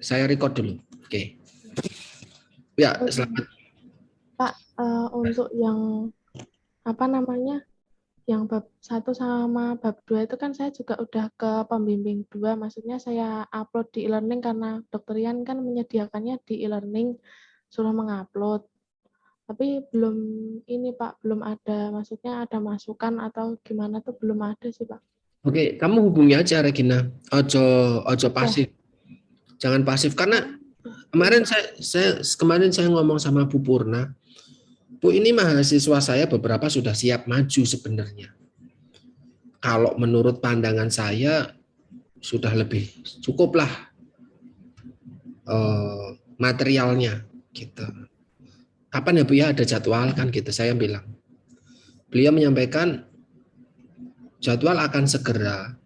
Saya record dulu. Oke. Ya, selamat. Pak, untuk yang apa namanya, yang bab 1 sama bab 2 itu kan saya juga udah ke pembimbing 2, maksudnya saya upload di e-learning karena Dokter Yan kan menyediakannya di e-learning, suruh mengupload. Tapi belum ini Pak, belum ada, maksudnya ada masukan atau gimana tuh belum ada sih Pak. Oke, kamu hubungi aja Regina. Ojo pasif. Jangan pasif karena kemarin saya ngomong sama Bu Purna. Bu, ini mahasiswa saya beberapa sudah siap maju sebenarnya. Kalau menurut pandangan saya sudah lebih cukuplah materialnya gitu. Kapan ya Bu ya ada jadwal kan gitu saya bilang. Beliau menyampaikan jadwal akan segera,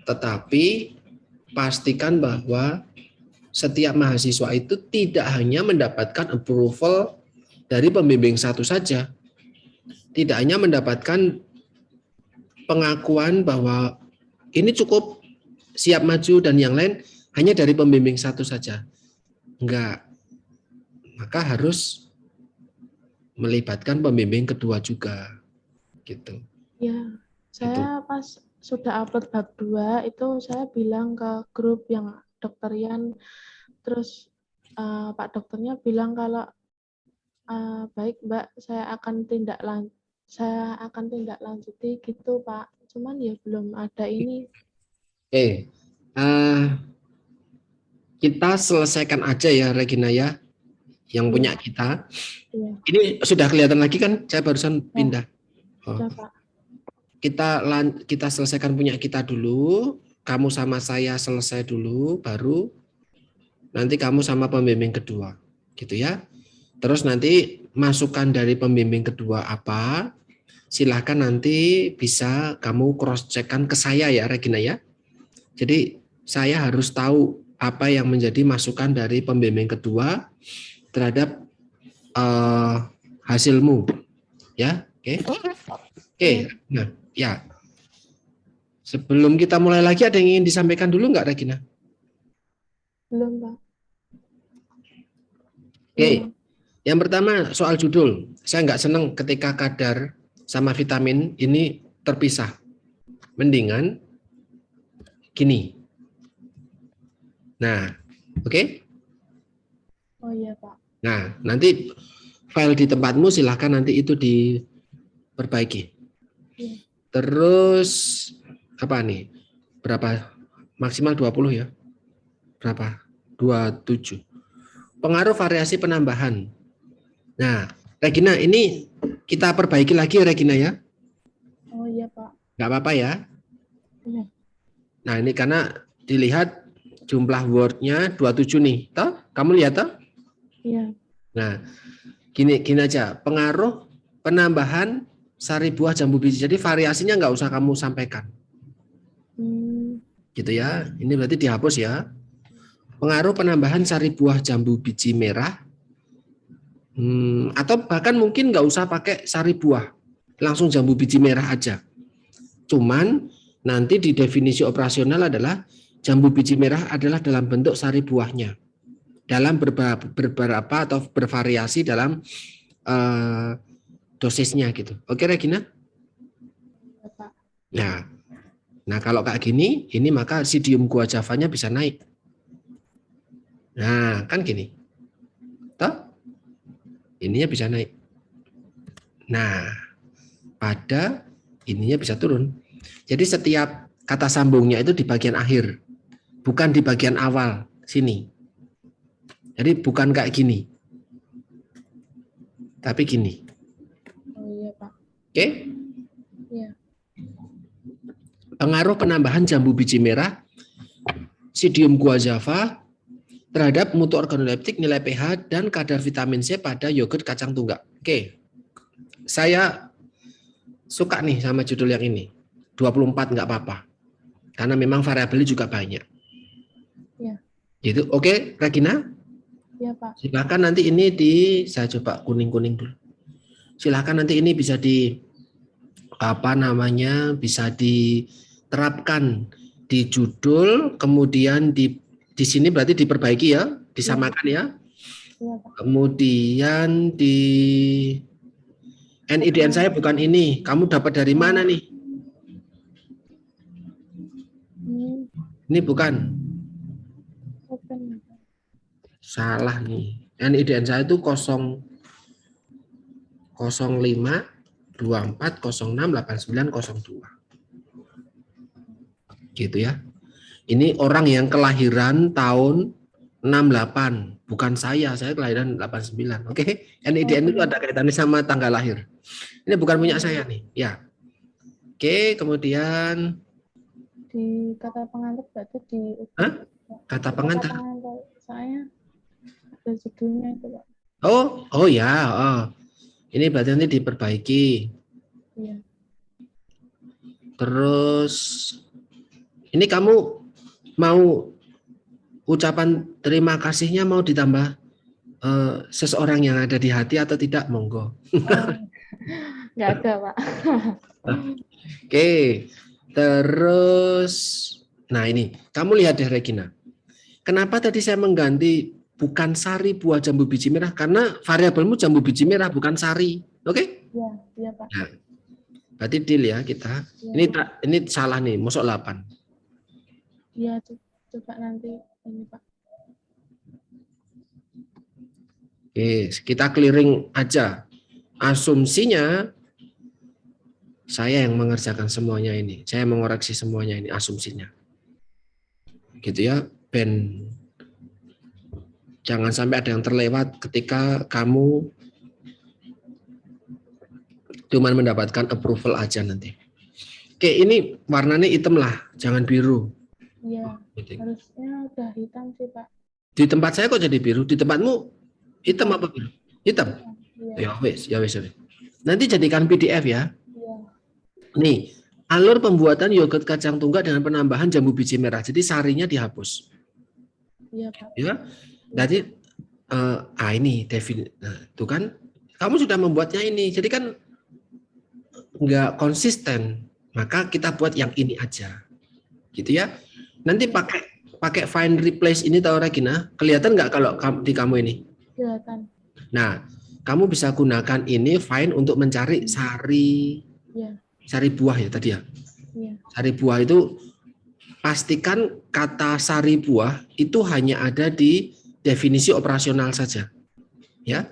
tetapi pastikan bahwa setiap mahasiswa itu tidak hanya mendapatkan approval dari pembimbing satu saja, tidak hanya mendapatkan pengakuan bahwa ini cukup siap maju dan yang lain hanya dari pembimbing satu saja. Enggak, maka harus melibatkan pembimbing kedua juga, gitu. Ya, saya Gitu. pas sudah upload bab 2 itu saya bilang ke grup yang Dokter Yan, terus Pak dokternya bilang kalau baik Mbak, saya akan tindak lanjuti gitu Pak. Cuman ya belum ada ini. Kita selesaikan aja ya Regina ya, yang punya kita. Iya. Ini sudah kelihatan lagi kan? Saya barusan pindah. Sudah Pak. Kita selesaikan punya kita dulu. Kamu sama saya selesai dulu, baru nanti kamu sama pembimbing kedua, gitu ya. Terus nanti masukan dari pembimbing kedua apa? Silahkan nanti bisa kamu cross checkkan ke saya ya Regina ya. Jadi saya harus tahu apa yang menjadi masukan dari pembimbing kedua terhadap hasilmu, ya. Oke. Nah, ya. Sebelum kita mulai lagi, ada yang ingin disampaikan dulu nggak Regina? Belum Pak. Oke. Yang pertama soal judul. Saya nggak senang ketika kadar sama vitamin ini terpisah. Mendingan gini. Nah, oke? Oh iya Pak. Nah, nanti file di tempatmu silahkan nanti itu diperbaiki. Iya. Terus apa nih? Berapa? Maksimal 20 ya? Berapa? 27. Pengaruh variasi penambahan. Nah, Regina, ini kita perbaiki lagi ya Regina ya? Oh iya Pak. Nggak apa-apa ya? Iya. Nah, ini karena dilihat jumlah word-nya 27 nih. Toh? Kamu lihat toh? Iya. Nah, gini aja. Pengaruh penambahan sari buah jambu biji. Jadi variasinya nggak usah kamu sampaikan. Gitu ya. Ini berarti dihapus ya. Pengaruh penambahan sari buah jambu biji merah. Atau bahkan mungkin nggak usah pakai sari buah. Langsung jambu biji merah aja. Cuman nanti di definisi operasional adalah jambu biji merah adalah dalam bentuk sari buahnya. Dalam beberapa atau bervariasi dalam dosisnya gitu. Oke Regina? Nah kalau kayak gini, ini maka sidium guajavanya bisa naik. Nah kan gini. Toh? Ininya bisa naik. Nah pada ininya bisa turun. Jadi setiap kata sambungnya itu di bagian akhir. Bukan di bagian awal sini. Jadi bukan kayak gini. Tapi gini. Oh iya Pak. Oke? Iya. Pengaruh penambahan jambu biji merah, sidium guajava terhadap mutu organoleptik, nilai pH, dan kadar vitamin C pada yogurt kacang tunggak. Oke. Saya suka nih sama judul yang ini. 24 nggak apa-apa. Karena memang variabelnya juga banyak. Iya. Gitu. Oke, Regina? Iya, Pak. Silakan nanti ini saya coba kuning-kuning dulu. Silakan nanti ini bisa bisa diterapkan di judul, kemudian di di sini berarti diperbaiki ya, disamakan ya. Iya, Pak. Kemudian di NIDN saya bukan ini. Kamu dapat dari mana nih? Hmm, Ini bukan. open. Salah nih. NIDN saya itu 05 24 06 89 02. Gitu ya. Ini orang yang kelahiran tahun 68, bukan saya kelahiran 89. Oke. NIDN itu ada kaitannya sama tanggal lahir. Ini bukan punya saya nih. Ya. Oke, kemudian Di kata pengantar berarti di Hah? Kata pengantar. saya ada judulnya itu, Pak. Oh ya. Oh. Ini berarti nanti diperbaiki. Iya. Terus ini kamu mau ucapan terima kasihnya mau ditambah seseorang yang ada di hati atau tidak? Monggo. Nggak ada, Pak. Oke. Terus nah ini, kamu lihat deh Regina. Kenapa tadi saya mengganti bukan sari buah jambu biji merah? Karena variabelmu jambu biji merah bukan sari. Oke? Iya, iya, Pak. Nah, berarti deal ya kita. Iya. Ini salah nih, masuk 8. Iya, coba nanti ini, Pak. Oke, kita clearing aja. Asumsinya saya yang mengerjakan semuanya ini. Saya mengoreksi semuanya ini asumsinya. Gitu ya, Ben. Jangan sampai ada yang terlewat ketika kamu cuma mendapatkan approval aja nanti. Oke, ini warnanya hitam lah, jangan biru. Iya, harusnya udah hitam sih, Pak. Di tempat saya kok jadi biru? Di tempatmu hitam apa biru? Hitam. Iya. Ya wes. Nanti jadikan PDF ya. Iya. Nih, alur pembuatan yogurt kacang tunggal dengan penambahan jambu biji merah. Jadi sarinya dihapus. Iya, Pak. Ya. Jadi ini nah, itu kan kamu sudah membuatnya ini. Jadi kan nggak konsisten. Maka kita buat yang ini aja. Gitu ya. Nanti pakai find replace ini tahu Regina, kelihatan nggak kalau di kamu ini? Kelihatan. Nah, kamu bisa gunakan ini find untuk mencari sari buah ya tadi ya. Iya. Sari buah itu pastikan kata sari buah itu hanya ada di definisi operasional saja. Ya.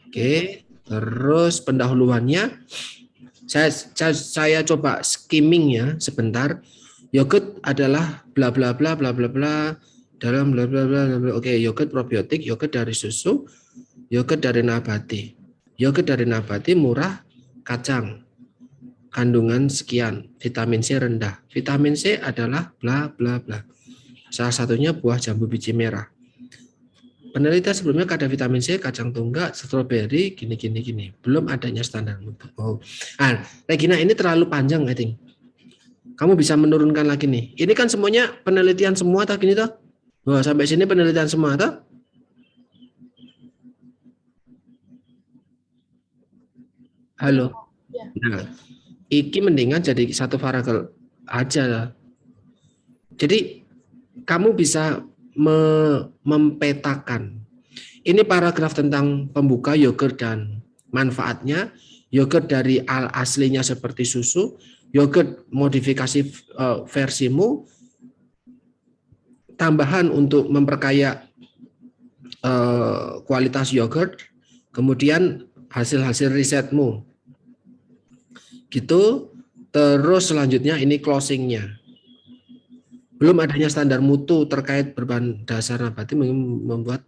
Oke, terus pendahuluannya saya coba skimming ya sebentar. Yogurt adalah bla bla bla bla bla bla dalam bla bla bla. Oke, yogurt probiotik, yogurt dari susu, yogurt dari nabati. Yogurt dari nabati murah, kacang. Kandungan sekian, vitamin C rendah. Vitamin C adalah bla bla bla. Salah satunya buah jambu biji merah. Penelitian sebelumnya kadar vitamin C, kacang tunggal, stroberi, gini. Belum adanya standar mutu. Oh. Nah, Regina ini terlalu panjang, I think. Kamu bisa menurunkan lagi nih. Ini kan semuanya penelitian semua, tak gini toh? Wah, sampai sini penelitian semua, toh? Halo. Nah, iki mendingan jadi satu variabel aja. Jadi kamu bisa mempetakan. Ini paragraf tentang pembuka yogurt dan manfaatnya. Yogurt dari aslinya seperti susu, yogurt modifikasi versimu, tambahan untuk memperkaya kualitas yogurt, kemudian hasil-hasil risetmu. Gitu. Terus selanjutnya ini closingnya. Belum adanya standar mutu terkait berbahan dasar nabati membuat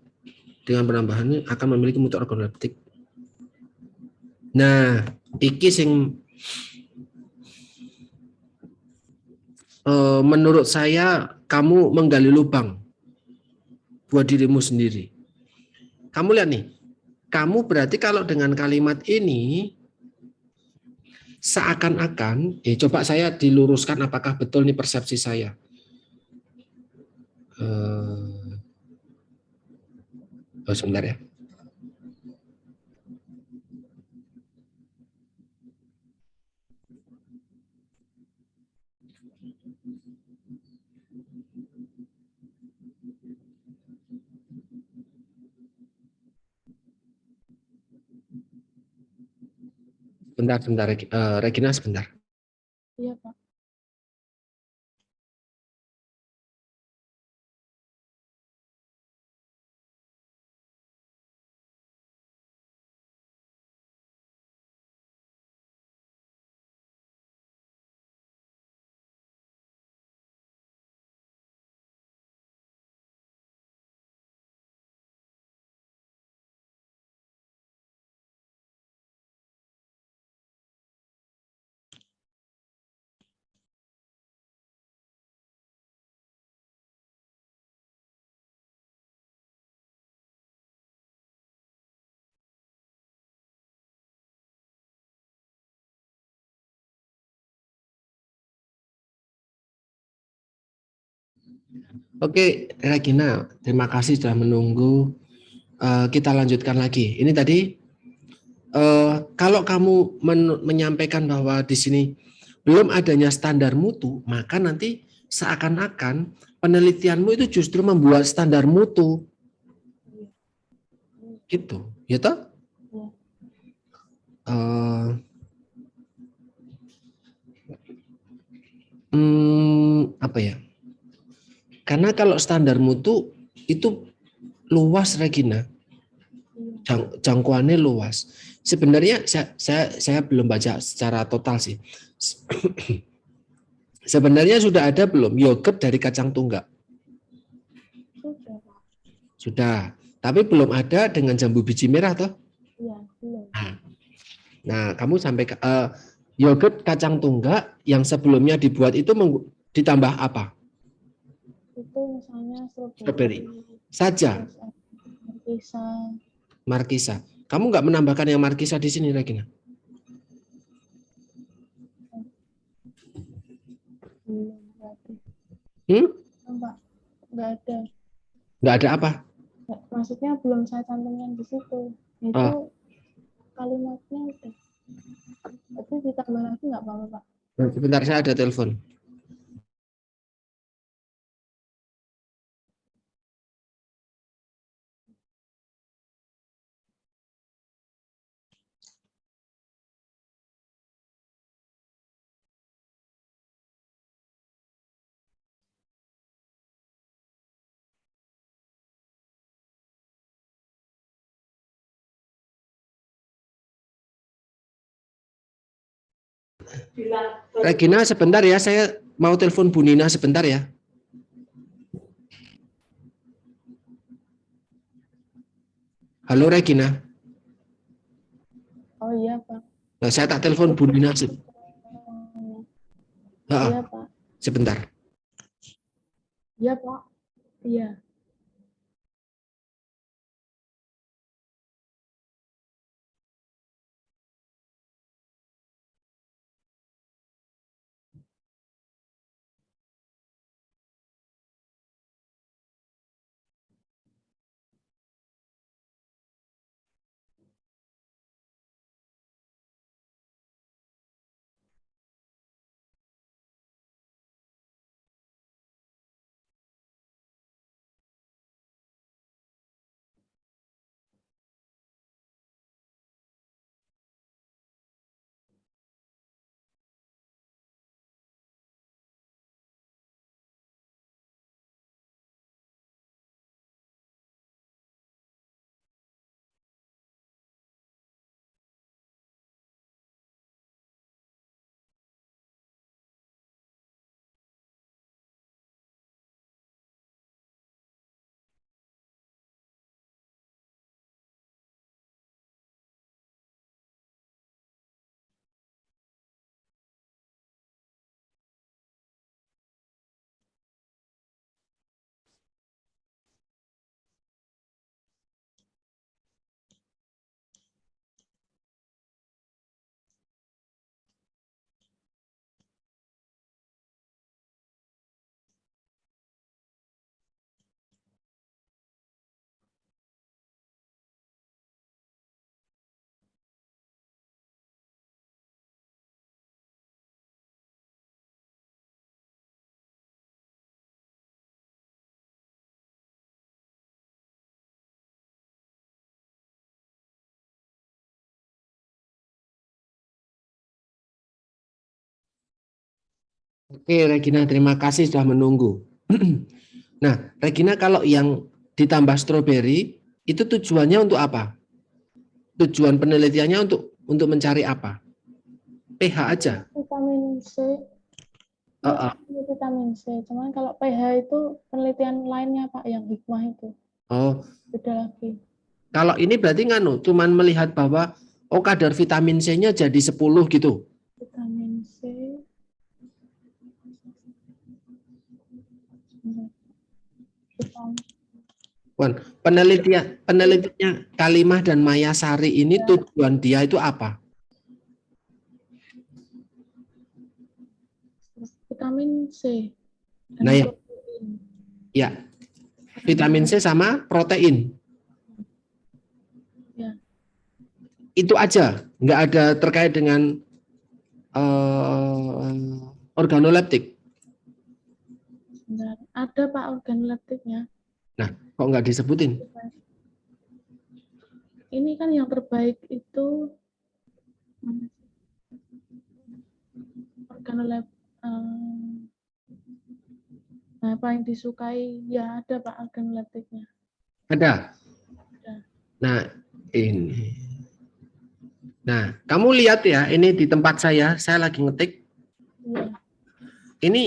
dengan penambahannya akan memiliki mutu organoleptik. Nah, iki sing menurut saya kamu menggali lubang buat dirimu sendiri. Kamu lihat nih, kamu berarti kalau dengan kalimat ini seakan-akan, coba saya diluruskan apakah betul nih persepsi saya. Sebentar ya. Bentar, bentar, Regina sebentar. Iya, Pak. Oke, Regina, terima kasih sudah menunggu. Kita lanjutkan lagi. Ini tadi kalau kamu menyampaikan bahwa di sini belum adanya standar mutu, maka nanti seakan-akan penelitianmu itu justru membuat standar mutu, gitu, ya toh? Iya. Eh, apa ya? Karena kalau standar mutu itu luas, Regina, Iya. jangkauannya luas. Sebenarnya saya belum baca secara total sih. Sebenarnya sudah ada belum yogurt dari kacang tunggak? Sudah, Pak. Sudah, tapi belum ada dengan jambu biji merah toh? Iya, belum. Nah, kamu sampai yogurt kacang tunggak yang sebelumnya dibuat itu ditambah apa? Itu misalnya Strawberry strawberry, saja, terus pisang, markisa. Kamu nggak menambahkan yang markisa di sini, Regina? belum berarti. Hmm? Pak, nggak ada. Nggak ada apa? Maksudnya belum saya cantumkan di situ. Itu Oh, kalimatnya udah. Berarti ditambah lagi nggak apa-apa, Pak? sebentar, saya ada telepon. Regina, sebentar ya, saya mau telepon Bu Nina sebentar ya. Halo Regina. Oh iya, Pak. Nah, saya tak telepon Bu Nina Iya, Pak. sebentar. Iya, Pak. Iya. Oke, Regina, terima kasih sudah menunggu. Nah, Regina, kalau yang ditambah stroberi itu tujuannya untuk apa? Tujuan penelitiannya untuk mencari apa? pH aja. Vitamin C. Oh, Iya, oh. ini vitamin C. Cuman kalau pH itu penelitian lainnya Pak, yang hikmah itu. Oh, Beda lagi. kalau ini berarti nganu, cuman melihat bahwa oh kadar vitamin C-nya jadi 10 gitu. Vitamin C. Vitamin Wan, penelitiannya Kalimah dan Mayasari ini tujuan dia itu apa? vitamin C Nah, dan ya, protein. ya, vitamin C sama protein. Ya, Itu aja, nggak ada terkait dengan organoleptik. benar. Ada Pak organoleptiknya. Nah, kok nggak disebutin? Ini kan yang terbaik itu organoleptik. Nah, paling disukai ya ada Pak organoleptiknya. Ada. Ada. Nah, ini. Nah, kamu lihat ya, ini di tempat saya lagi ngetik. Iya. Ini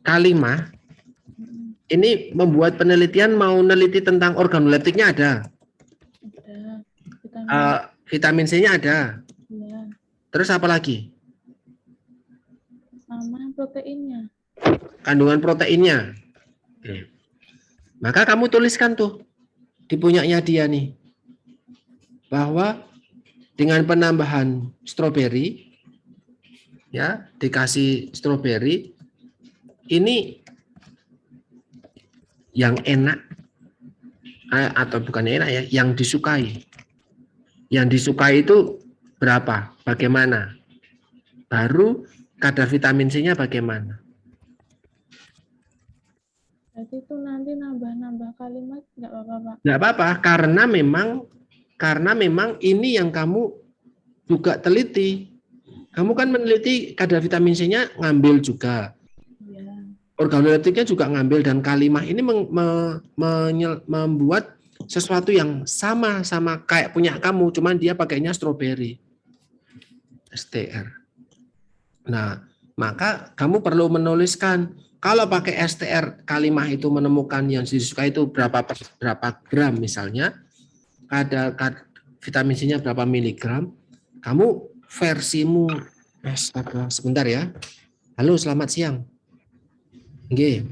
Kalimah, ini membuat penelitian mau neliti tentang organoleptiknya ada. Ada. Vitamin Vitamin C-nya ada. ya. Terus apa lagi? Sama proteinnya. Kandungan proteinnya. Oke. Maka kamu tuliskan tuh di punyanya dia nih. Bahwa dengan penambahan stroberi, ya dikasih stroberi, ini yang enak, atau bukan enak ya, yang disukai. Yang disukai itu berapa? Bagaimana? Baru kadar vitamin C-nya bagaimana? Jadi itu nanti nambah-nambah kalimat nggak apa-apa Pak. Nggak apa-apa, karena memang ini yang kamu juga teliti. Kamu kan meneliti kadar vitamin C-nya ngambil juga. Iya. Organoleptiknya juga ngambil, dan Kalimah ini membuat sesuatu yang sama kayak punya kamu, cuman dia pakainya stroberi. STR. Nah, maka kamu perlu menuliskan kalau pakai STR Kalimah itu menemukan yang disukai itu berapa gram misalnya, kadar vitamin C-nya berapa miligram, kamu versimu. Sebentar ya. Halo, selamat siang. Nggih.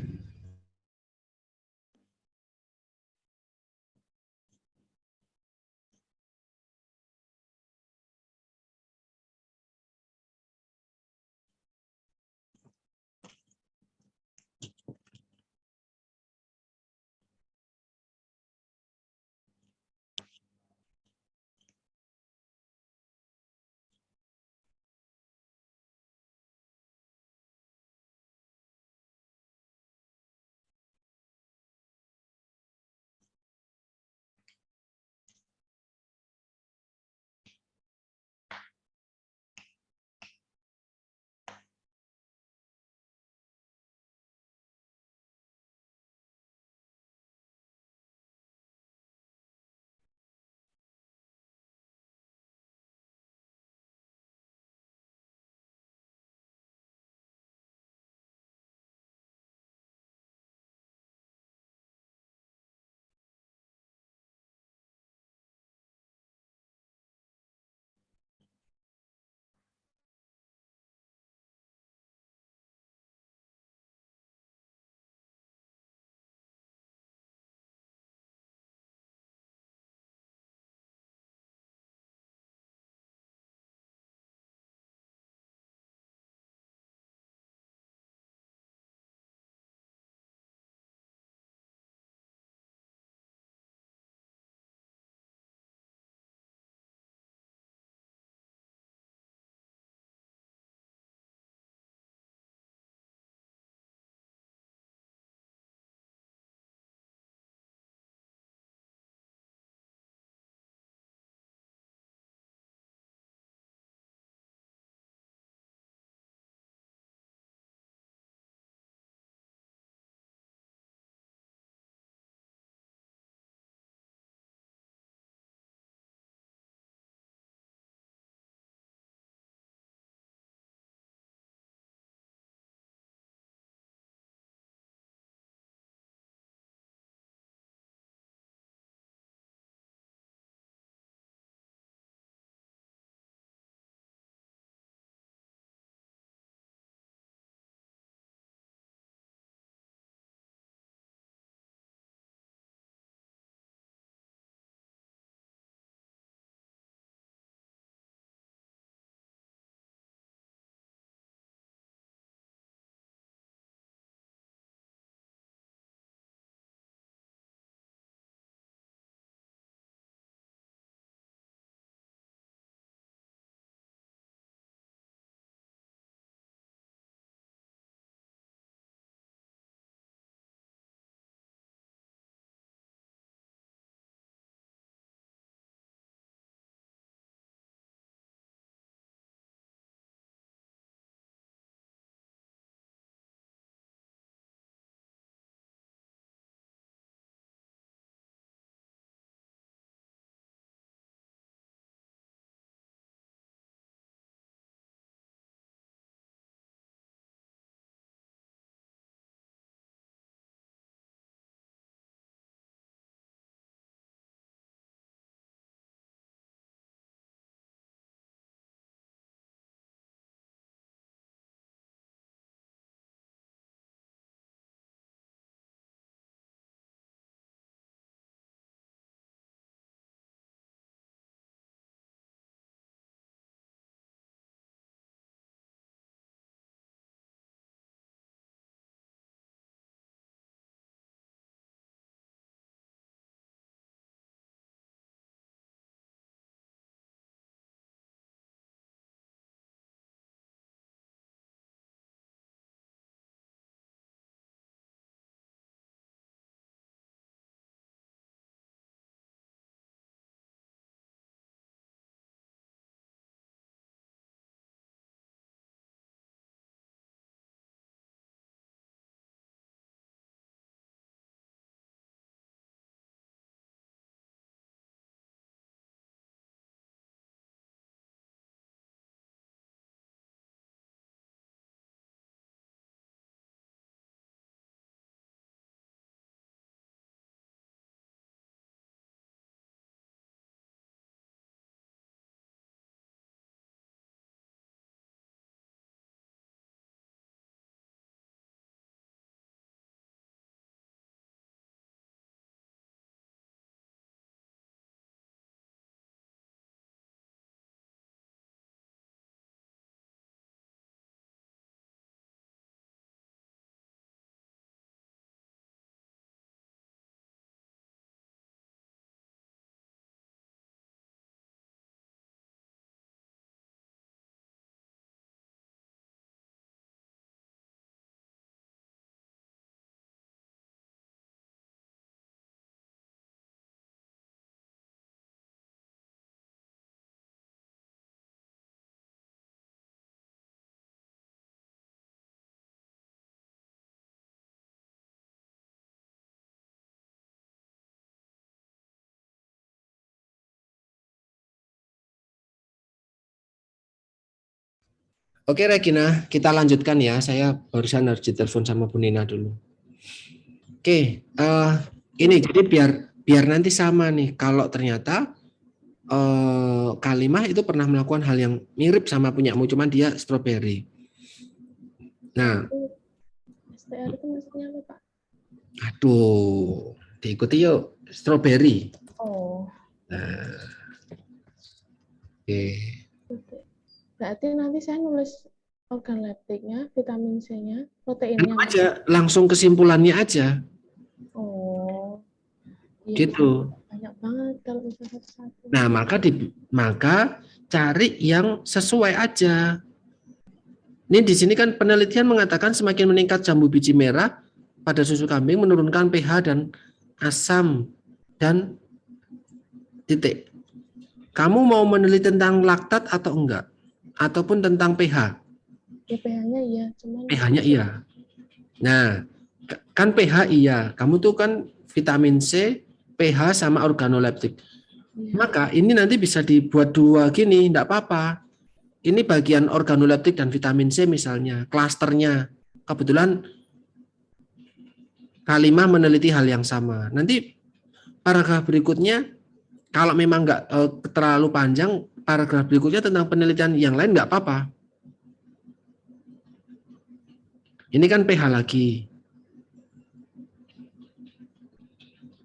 Oke Regina, kita lanjutkan ya. Saya barusan harus ditelepon sama Bu Nina dulu. Oke, ini jadi biar nanti sama nih. Kalau ternyata Kalimah itu pernah melakukan hal yang mirip sama punyamu, cuman dia strawberry. Nah, STR itu maksudnya apa, Pak? aduh, diikuti yuk, strawberry. Oh, Nah, oke. berarti nanti saya nulis organ leptiknya, vitamin C-nya, Anu proteinnya. aja, langsung kesimpulannya aja, Oh, iya, gitu. banyak banget kalau bisa satu-satu. Nah, maka cari yang sesuai aja. Ini di sini kan penelitian mengatakan semakin meningkat jambu biji merah pada susu kambing menurunkan pH dan asam dan titik. Kamu mau meneliti tentang laktat atau enggak? Ataupun tentang pH? Ya pH-nya iya, cuman pH-nya iya. Nah, kan pH iya. Kamu tuh kan vitamin C, pH sama organoleptik. iya. Maka ini nanti bisa dibuat dua gini, enggak apa-apa. Ini bagian organoleptik dan vitamin C misalnya, klasternya. Kebetulan Kalimah meneliti hal yang sama. Nanti paragraf berikutnya, kalau memang nggak terlalu panjang, paragraf berikutnya tentang penelitian yang lain nggak apa-apa. Ini kan pH lagi.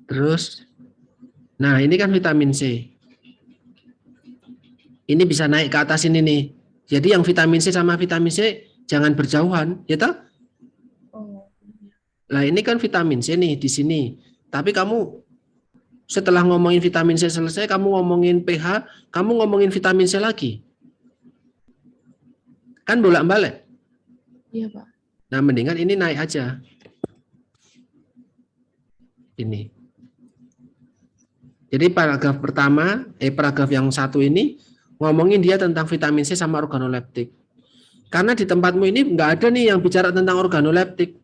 Terus, nah ini kan vitamin C. Ini bisa naik ke atas ini nih. Jadi yang vitamin C sama vitamin C jangan berjauhan, ya toh? Oh, Nah ini kan vitamin C nih di sini. Tapi kamu setelah ngomongin vitamin C selesai, kamu ngomongin pH, kamu ngomongin vitamin C lagi. Kan bolak-balik. iya, Pak. Nah mendingan ini naik aja. Ini. Jadi paragraf yang satu ini ngomongin dia tentang vitamin C sama organoleptik. Karena di tempatmu ini nggak ada nih yang bicara tentang organoleptik.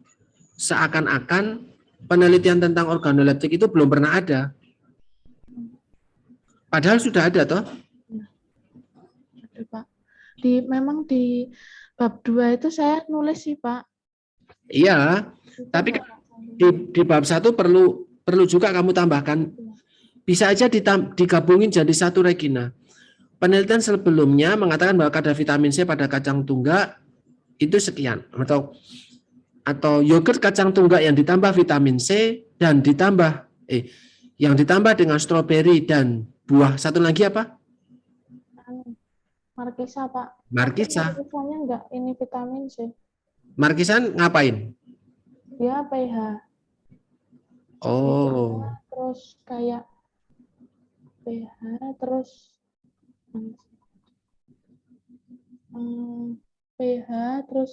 Seakan-akan penelitian tentang organoleptik itu belum pernah ada. Padahal sudah ada toh. Ada, Pak. Memang di bab 2 itu saya nulis sih, Pak. Iya, Itu tapi Pak. di bab 1 perlu juga kamu tambahkan. Bisa aja digabungin jadi satu, Regina. Penelitian sebelumnya mengatakan bahwa kadar vitamin C pada kacang tunggak itu sekian, atau yogurt kacang tunggak yang ditambah vitamin C dan yang ditambah dengan stroberi dan buah satu lagi apa? Markisa, Pak. Markisa. Markisanya enggak ini vitamin C. Markisan ngapain? Dia pH. Oh, Terus kayak pH, terus pH, terus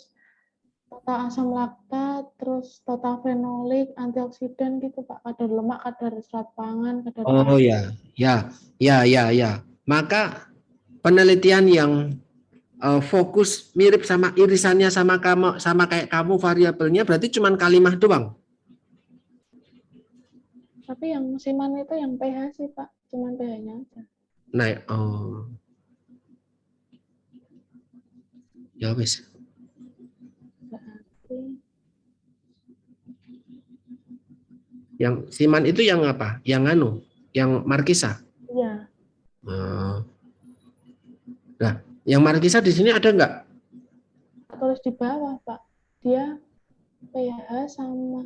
total asam laktat, terus total fenolik, antioksidan gitu Pak, kadar lemak, kadar serat pangan, kadar oh ya, ya. Maka penelitian yang fokus mirip sama irisannya sama kayak kamu variabelnya berarti cuma Kalimah doang. Tapi yang musiman itu yang pH sih Pak, cuman pH-nya aja. Nah, oh. Ya wes. Berarti Yang Siman itu yang apa? Yang yang Markisa. iya. Nah, yang Markisa di sini ada nggak? Tulis di bawah Pak. Dia pH sama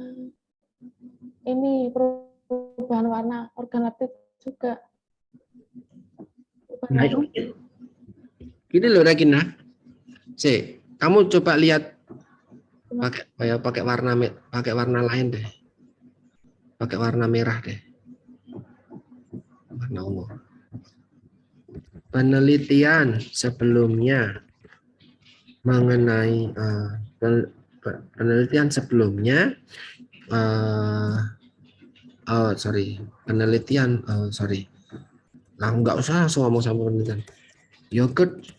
ini perubahan warna organoleptik juga. Nah, itu gini loh Regina. Kamu coba lihat pakai warna lain deh. Pakai warna merah deh. Warna ungu. Penelitian sebelumnya mengenai penelitian sebelumnya lah nggak usah langsung ngomong sama penelitian. Yogurt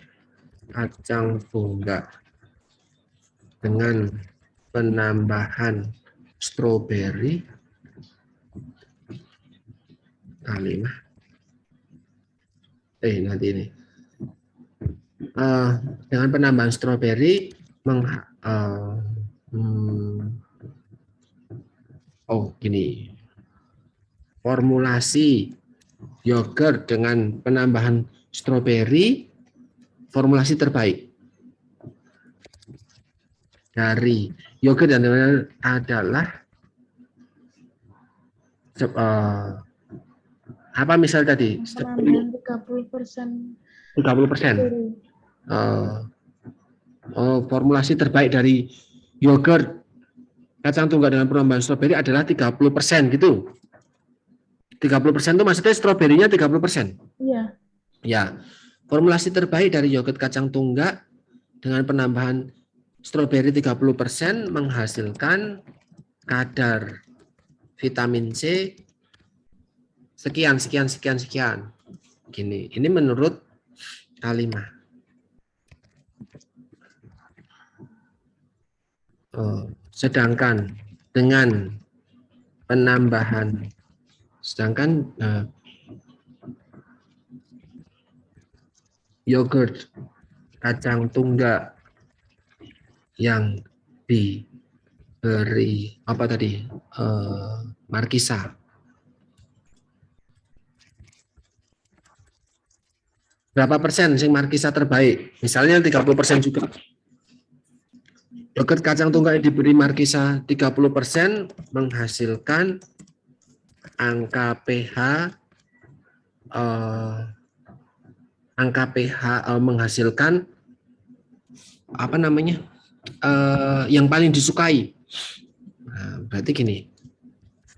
kacang tunggak dengan penambahan stroberi Kalimah nanti ini dengan penambahan stroberi gini, formulasi yogurt dengan penambahan stroberi, formulasi terbaik dari yogurt dan adalah apa misal tadi? Penambahan 30%. 30%. Formulasi terbaik dari yogurt kacang tunggal dengan penambahan stroberi adalah 30% gitu. 30% itu maksudnya stroberinya 30%. Iya. Ya. Formulasi terbaik dari yogurt kacang tunggal dengan penambahan stroberi 30% menghasilkan kadar vitamin C sekian. Gini, ini menurut K5. Sedangkan dengan penambahan yogurt kacang tunggal yang diberi apa tadi? Markisa. Berapa persen sing markisa terbaik? Misalnya 30% juga. Yogurt kacang tunggal yang diberi markisa 30% menghasilkan angka pH menghasilkan apa namanya? Yang paling disukai. Nah, berarti gini.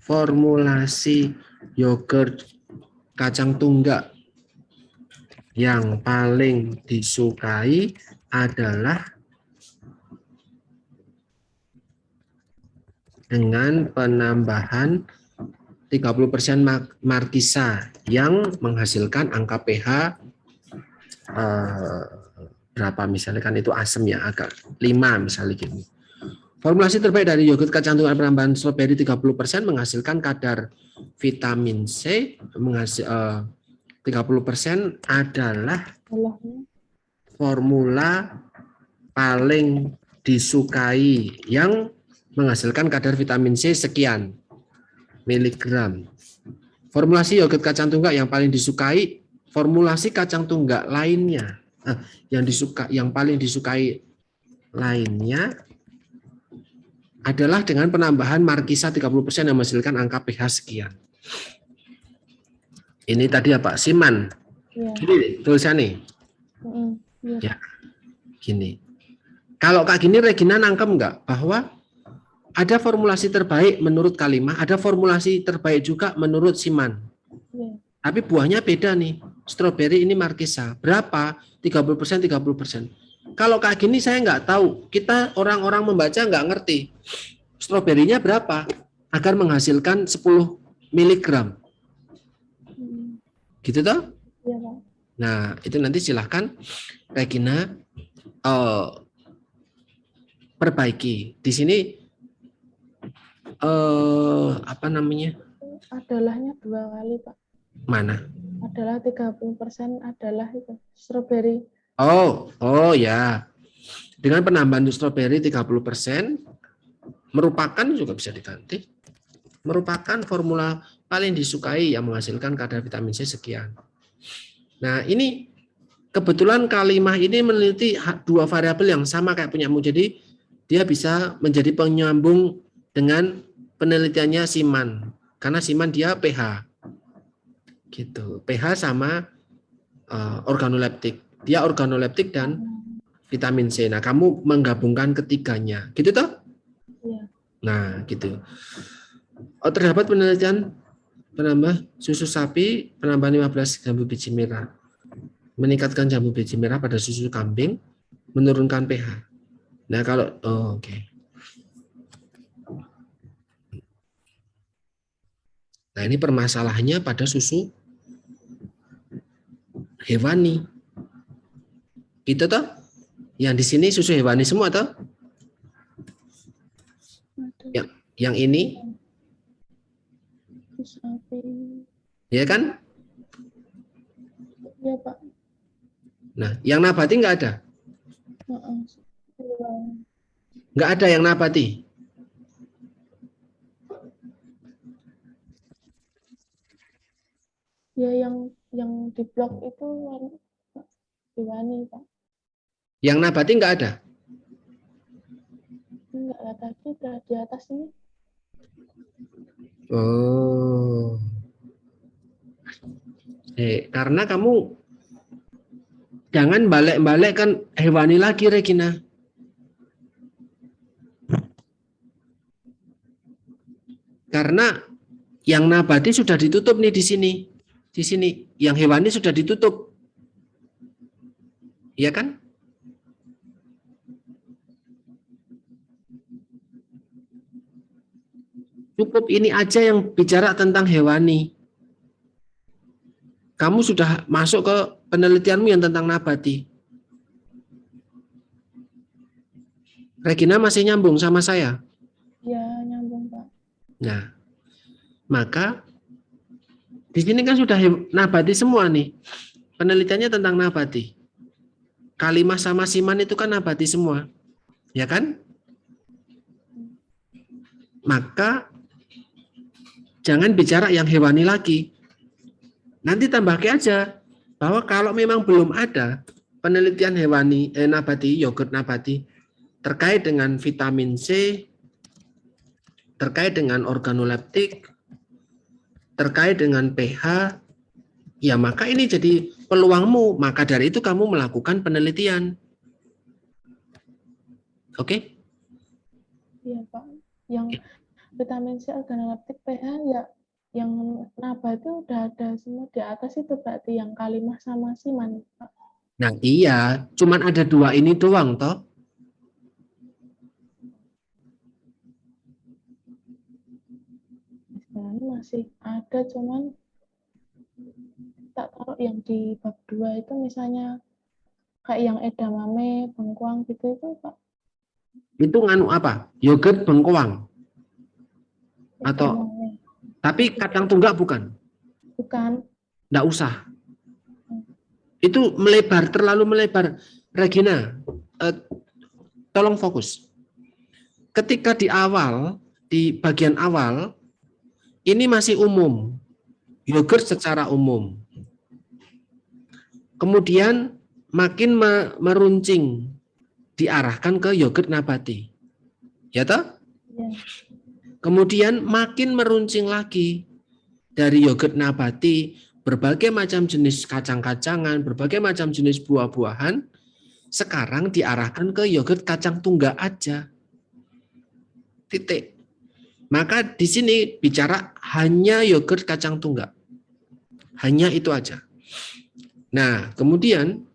Formulasi yogurt kacang tunggal yang paling disukai adalah dengan penambahan 30% markisa yang menghasilkan angka pH berapa misalnya, kan itu asam ya, agak 5 misalnya gini. Formulasi terbaik dari yogurt kacang tunggal penambahan stroberi 30% menghasilkan kadar vitamin C 30% adalah formula paling disukai yang menghasilkan kadar vitamin C sekian miligram. Formulasi yogurt kacang tunggal yang paling disukai, formulasi kacang tunggal lainnya yang paling disukai lainnya adalah dengan penambahan markisa 30% yang menghasilkan angka pH sekian. Ini tadi apa? Siman. Ya. Gini tulisannya. Ya. Gini. Kalau kayak gini Regina nangkep enggak bahwa ada formulasi terbaik menurut Kalimah, ada formulasi terbaik juga menurut Siman. Ya. Tapi buahnya beda nih. Stroberi ini markisa. Berapa? 30%, 30%. Kalau kayak gini saya nggak tahu. Kita orang-orang membaca nggak ngerti. Stroberinya berapa? Agar menghasilkan 10 miligram. Gitu toh? Ya, Pak. Nah, itu nanti silahkan Regina perbaiki. Di sini apa namanya? Adalahnya 2 kali, Pak. Mana? Adalah 30% adalah itu stroberi. Oh ya. Dengan penambahan stroberi 30% merupakan juga bisa diganti. Merupakan formula paling disukai yang menghasilkan kadar vitamin C sekian. Nah, ini kebetulan Kalimah ini meneliti 2 variabel yang sama kayak punyamu. Jadi dia bisa menjadi penyambung dengan penelitiannya Siman. Karena Siman dia pH. Gitu. pH sama organoleptik. Dia organoleptik dan vitamin C. Nah, kamu menggabungkan ketiganya. Gitu toh? Iya. Nah, gitu. Terdapat penelitian penambah susu sapi, penambahan 15 jambu biji merah. Meningkatkan jambu biji merah pada susu kambing, menurunkan pH. Nah, kalau oke. Nah, ini permasalahannya pada susu hewani. Gitu toh? Yang di sini susu hewani semua toh? Yang ini? Sapi. Ya kan? Iya, Pak. Nah, yang nabati nggak ada? Nggak ada yang nabati? Ya yang di blog itu Hewani, Pak. Yang nabati nggak ada? Enggak lah, tadi udah di atas ini. Oh. Karena kamu jangan balik-balik kan hewani lagi, Regina. Karena yang nabati sudah ditutup nih di sini. Di sini yang hewani sudah ditutup. Iya kan? Cukup ini aja yang bicara tentang hewani. Kamu sudah masuk ke penelitianmu yang tentang nabati. Regina masih nyambung sama saya? Ya, nyambung, Pak. Nah, maka di sini kan sudah nabati semua nih. Penelitiannya tentang nabati. Kalimah sama siman itu kan nabati semua. Ya kan? Maka jangan bicara yang hewani lagi. Nanti tambah ke aja bahwa kalau memang belum ada penelitian hewani nabati, yogurt nabati terkait dengan vitamin C, terkait dengan organoleptik, terkait dengan pH, ya maka ini jadi peluangmu. Maka dari itu kamu melakukan penelitian. Oke? Iya, Pak. Yang vitamin C, organoleptik, pH, ya yang nabati udah ada semua di atas itu berarti yang kalimah sama siman, Pak. Nah iya, cuman ada dua ini doang toh. Istilahnya masih ada, cuman tak taruh yang di bab 2 itu misalnya kayak yang edamame, bengkuang gitu itu, Pak. Itu nganu apa? Yogurt bengkoang. Atau Edamame. tapi kacang tunggak bukan? Bukan. Nggak usah. Itu melebar, terlalu melebar. Regina, tolong fokus. Ketika di awal, di bagian awal, ini masih umum. Yogurt secara umum. Kemudian makin meruncing, diarahkan ke yogurt nabati. Ya toh? Ya. Kemudian makin meruncing lagi dari yogurt nabati, berbagai macam jenis kacang-kacangan, berbagai macam jenis buah-buahan, sekarang diarahkan ke yogurt kacang tunggak aja. Titik. Maka di sini bicara hanya yogurt kacang tunggak. Hanya itu aja. Nah, kemudian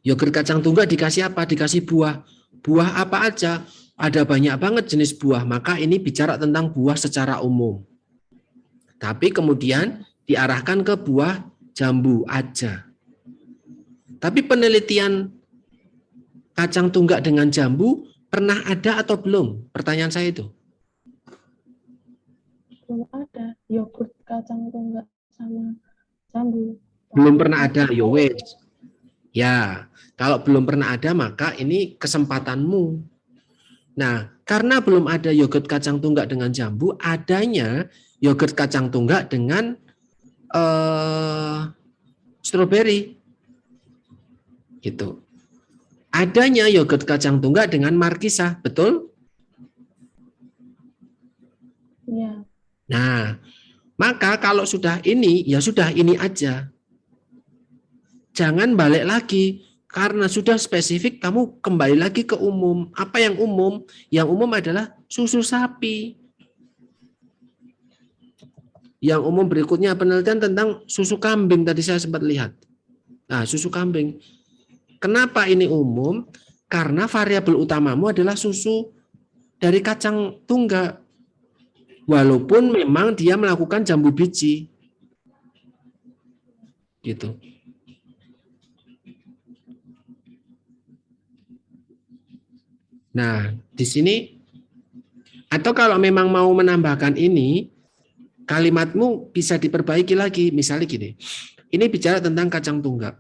yogurt kacang tunggak dikasih apa? Dikasih buah. Buah apa aja? Ada banyak banget jenis buah, maka ini bicara tentang buah secara umum. Tapi kemudian diarahkan ke buah jambu aja. Tapi penelitian kacang tunggak dengan jambu pernah ada atau belum? Pertanyaan saya itu. Belum ada yogurt kacang tunggak sama jambu. Belum pernah ada, yowes. Ya, kalau belum pernah ada maka ini kesempatanmu. Nah, karena belum ada yogurt kacang tunggak dengan jambu, adanya yogurt kacang tunggak dengan stroberi. Gitu. Adanya yogurt kacang tunggak dengan markisah, betul? Ya. Nah, maka kalau sudah ini, ya sudah ini aja. Jangan balik lagi. Karena sudah spesifik, kamu kembali lagi ke umum. Apa yang umum? Yang umum adalah susu sapi. Yang umum berikutnya penelitian tentang susu kambing. Tadi saya sempat lihat. Nah, susu kambing. Kenapa ini umum? Karena variabel utamamu adalah susu dari kacang tunggak. Walaupun memang dia melakukan jambu biji. Gitu. Nah, di sini atau kalau memang mau menambahkan ini, kalimatmu bisa diperbaiki lagi. Misalnya gini, ini bicara tentang kacang tunggak.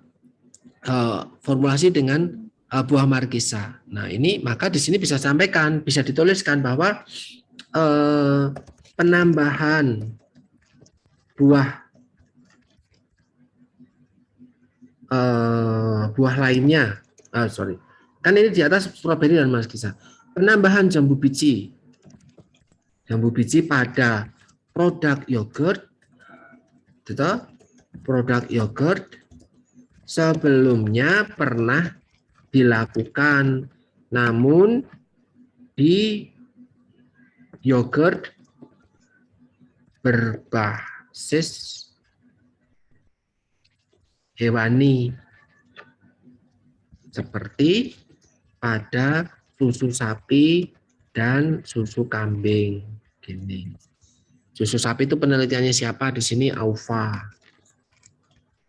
formulasi dengan buah markisa. Nah, ini maka di sini bisa sampaikan, bisa dituliskan bahwa penambahan buah lainnya, kan ini di atas stroberi dan markisa. Penambahan jambu biji pada produk yogurt, sebelumnya pernah dilakukan, namun di yogurt berbasis hewani seperti pada susu sapi dan susu kambing. Gini. Susu sapi itu penelitiannya siapa? Di sini Aufa.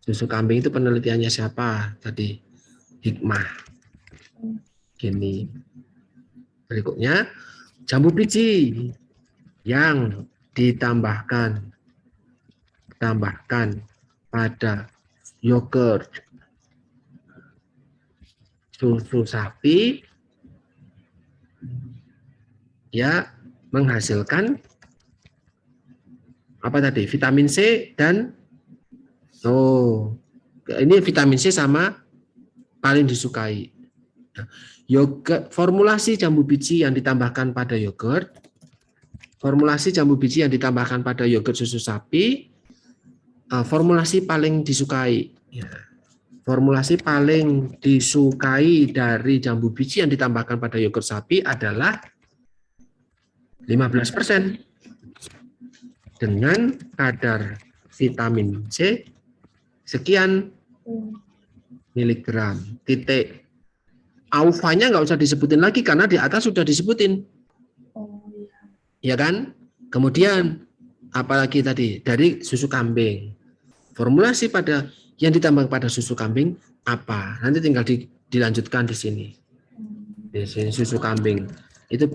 Susu kambing itu penelitiannya siapa? Tadi Hikmah. Gini. Berikutnya jambu biji yang ditambahkan pada yogurt susu sapi ya menghasilkan apa tadi? Vitamin C dan ini vitamin C sama paling disukai. Yogurt, formulasi jambu biji yang ditambahkan pada yogurt, susu sapi, formulasi paling disukai. Ya. Formulasi paling disukai dari jambu biji yang ditambahkan pada yogurt sapi adalah 15% dengan kadar vitamin C sekian miligram. Titik. Aufanya nggak usah disebutin lagi karena di atas sudah disebutin. Ya kan? Kemudian apalagi tadi dari susu kambing. Formulasi pada yang ditambah pada susu kambing apa? Nanti tinggal dilanjutkan di sini. Di sini susu kambing. Itu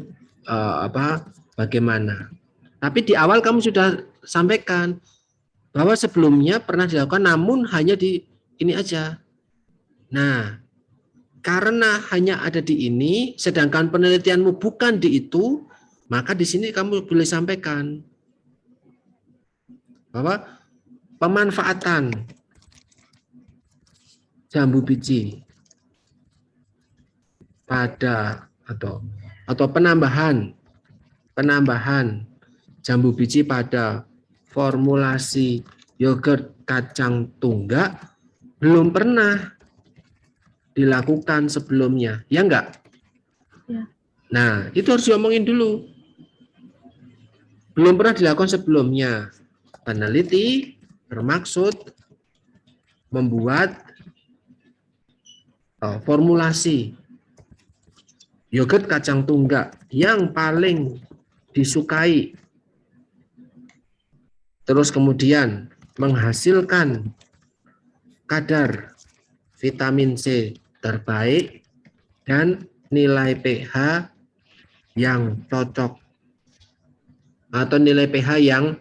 bagaimana? Tapi di awal kamu sudah sampaikan bahwa sebelumnya pernah dilakukan namun hanya di ini aja. Nah, karena hanya ada di ini, sedangkan penelitianmu bukan di itu, maka di sini kamu boleh sampaikan bahwa pemanfaatan jambu biji pada atau penambahan jambu biji pada formulasi yogurt kacang tunggak belum pernah dilakukan sebelumnya, ya enggak? Ya. Nah, itu harus diomongin dulu. Belum pernah dilakukan sebelumnya. Peneliti bermaksud membuat formulasi yogurt kacang tunggak yang paling disukai. Terus kemudian menghasilkan kadar vitamin C terbaik dan nilai pH yang cocok atau nilai pH yang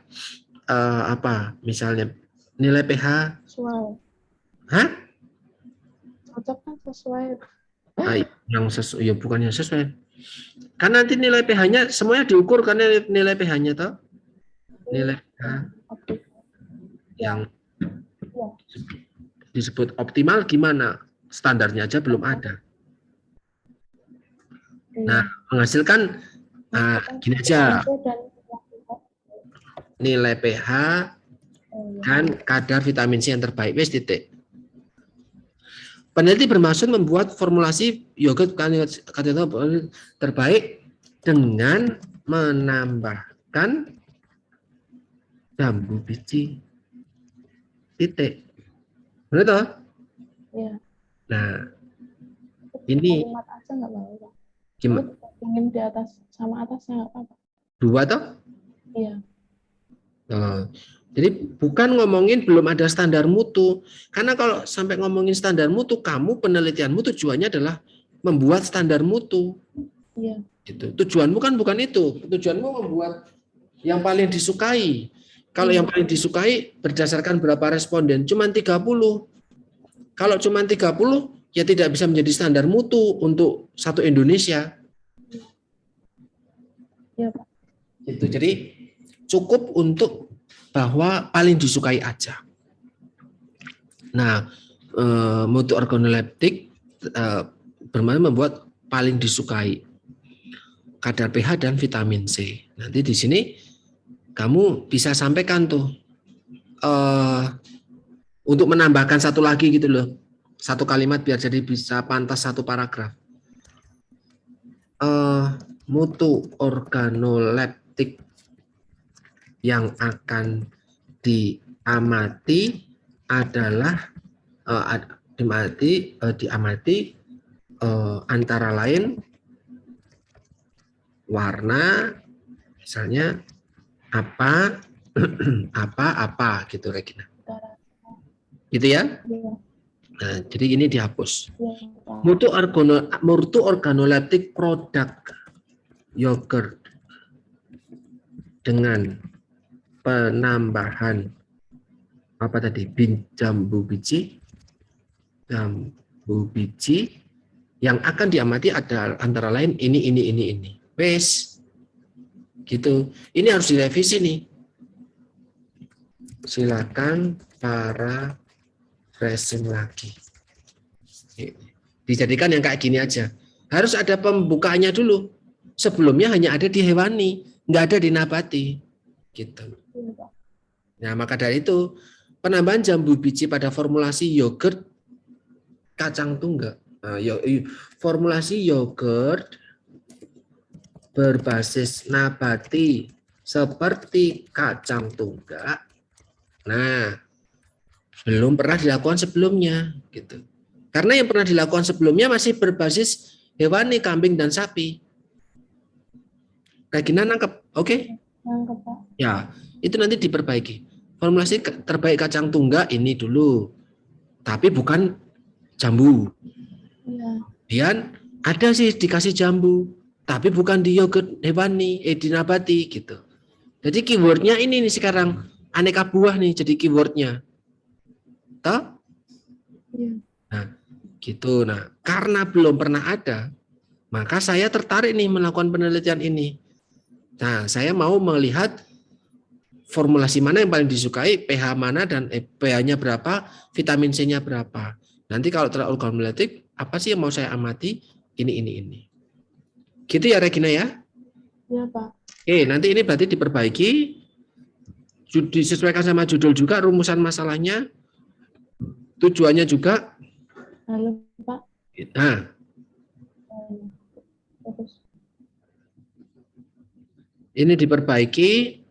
misalnya nilai pH sesuai. Hah? Cocok kan sesuai. Yang sesuai ya bukan yang sesuai. Kan nanti nilai pH-nya semuanya diukur karena nilai pH-nya toh. Nilai pH yang disebut optimal gimana? Standarnya aja belum ada. Nah, menghasilkan gini aja. Nilai pH dan kadar vitamin C yang terbaik. Wes titik. Peneliti bermaksud membuat formulasi yogurt terbaik dengan menambahkan jambu biji. Titik. Benar toh? Iya. Nah, ini kalimat aja nggak apa-apa. Gimana? Ingin di atas sama atasnya nggak apa-apa. Dua toh? Iya. Jadi bukan ngomongin belum ada standar mutu. Karena kalau sampai ngomongin standar mutu, kamu penelitianmu tujuannya adalah membuat standar mutu. Iya. Gitu. Tujuanmu kan bukan itu. Tujuanmu membuat yang paling disukai. Kalau yang paling disukai berdasarkan berapa responden? Cuma 30. Kalau cuma 30 ya tidak bisa menjadi standar mutu untuk satu Indonesia. Ya, Pak. Gitu. Jadi cukup untuk bahwa paling disukai aja. Nah, mutu organoleptik bermakna membuat paling disukai kadar pH dan vitamin C. Nanti di sini kamu bisa sampaikan tuh untuk menambahkan satu lagi gitu loh, satu kalimat biar jadi bisa pantas satu paragraf. Mutu organoleptik yang akan diamati adalah diamati antara lain warna, misalnya apa apa gitu Regina. Gitu ya? Ya. Nah, jadi ini dihapus. Ya, Mutu organoleptik produk yogurt dengan penambahan apa tadi? Jambu biji yang akan diamati ada antara lain ini. Wes. Gitu. Ini harus direvisi nih. Silakan para racing lagi. Dijadikan yang kayak gini aja. Harus ada pembukaannya dulu. Sebelumnya hanya ada di hewani, nggak ada di nabati. Gitu. Nah, maka dari itu penambahan jambu biji pada formulasi yogurt kacang tunggal. Nah, formulasi yogurt berbasis nabati seperti kacang tunggak. Nah, belum pernah dilakukan sebelumnya, gitu. Karena yang pernah dilakukan sebelumnya masih berbasis hewani, kambing dan sapi. Regina nangkep, oke? Nangkep, Pak. Ya, itu nanti diperbaiki. Formulasi terbaik kacang tunggak ini dulu, tapi bukan jambu. Iya. Kemudian ada sih dikasih jambu, tapi bukan di yogurt hewani, di nabati gitu. Jadi keywordnya ini nih sekarang aneka buah nih jadi keywordnya. Toh? Iya. Nah, gitu. Nah, karena belum pernah ada, maka saya tertarik nih melakukan penelitian ini. Nah, saya mau melihat formulasi mana yang paling disukai, pH mana dan pH-nya berapa, vitamin C-nya berapa. Nanti kalau terlalu organoleptik, apa sih yang mau saya amati? Ini. Gitu ya Regina ya? Iya, Pak. Oke, nanti ini berarti diperbaiki, disesuaikan sama judul juga, rumusan masalahnya, tujuannya juga. Halo, Pak. Nah, Terus. ini diperbaiki.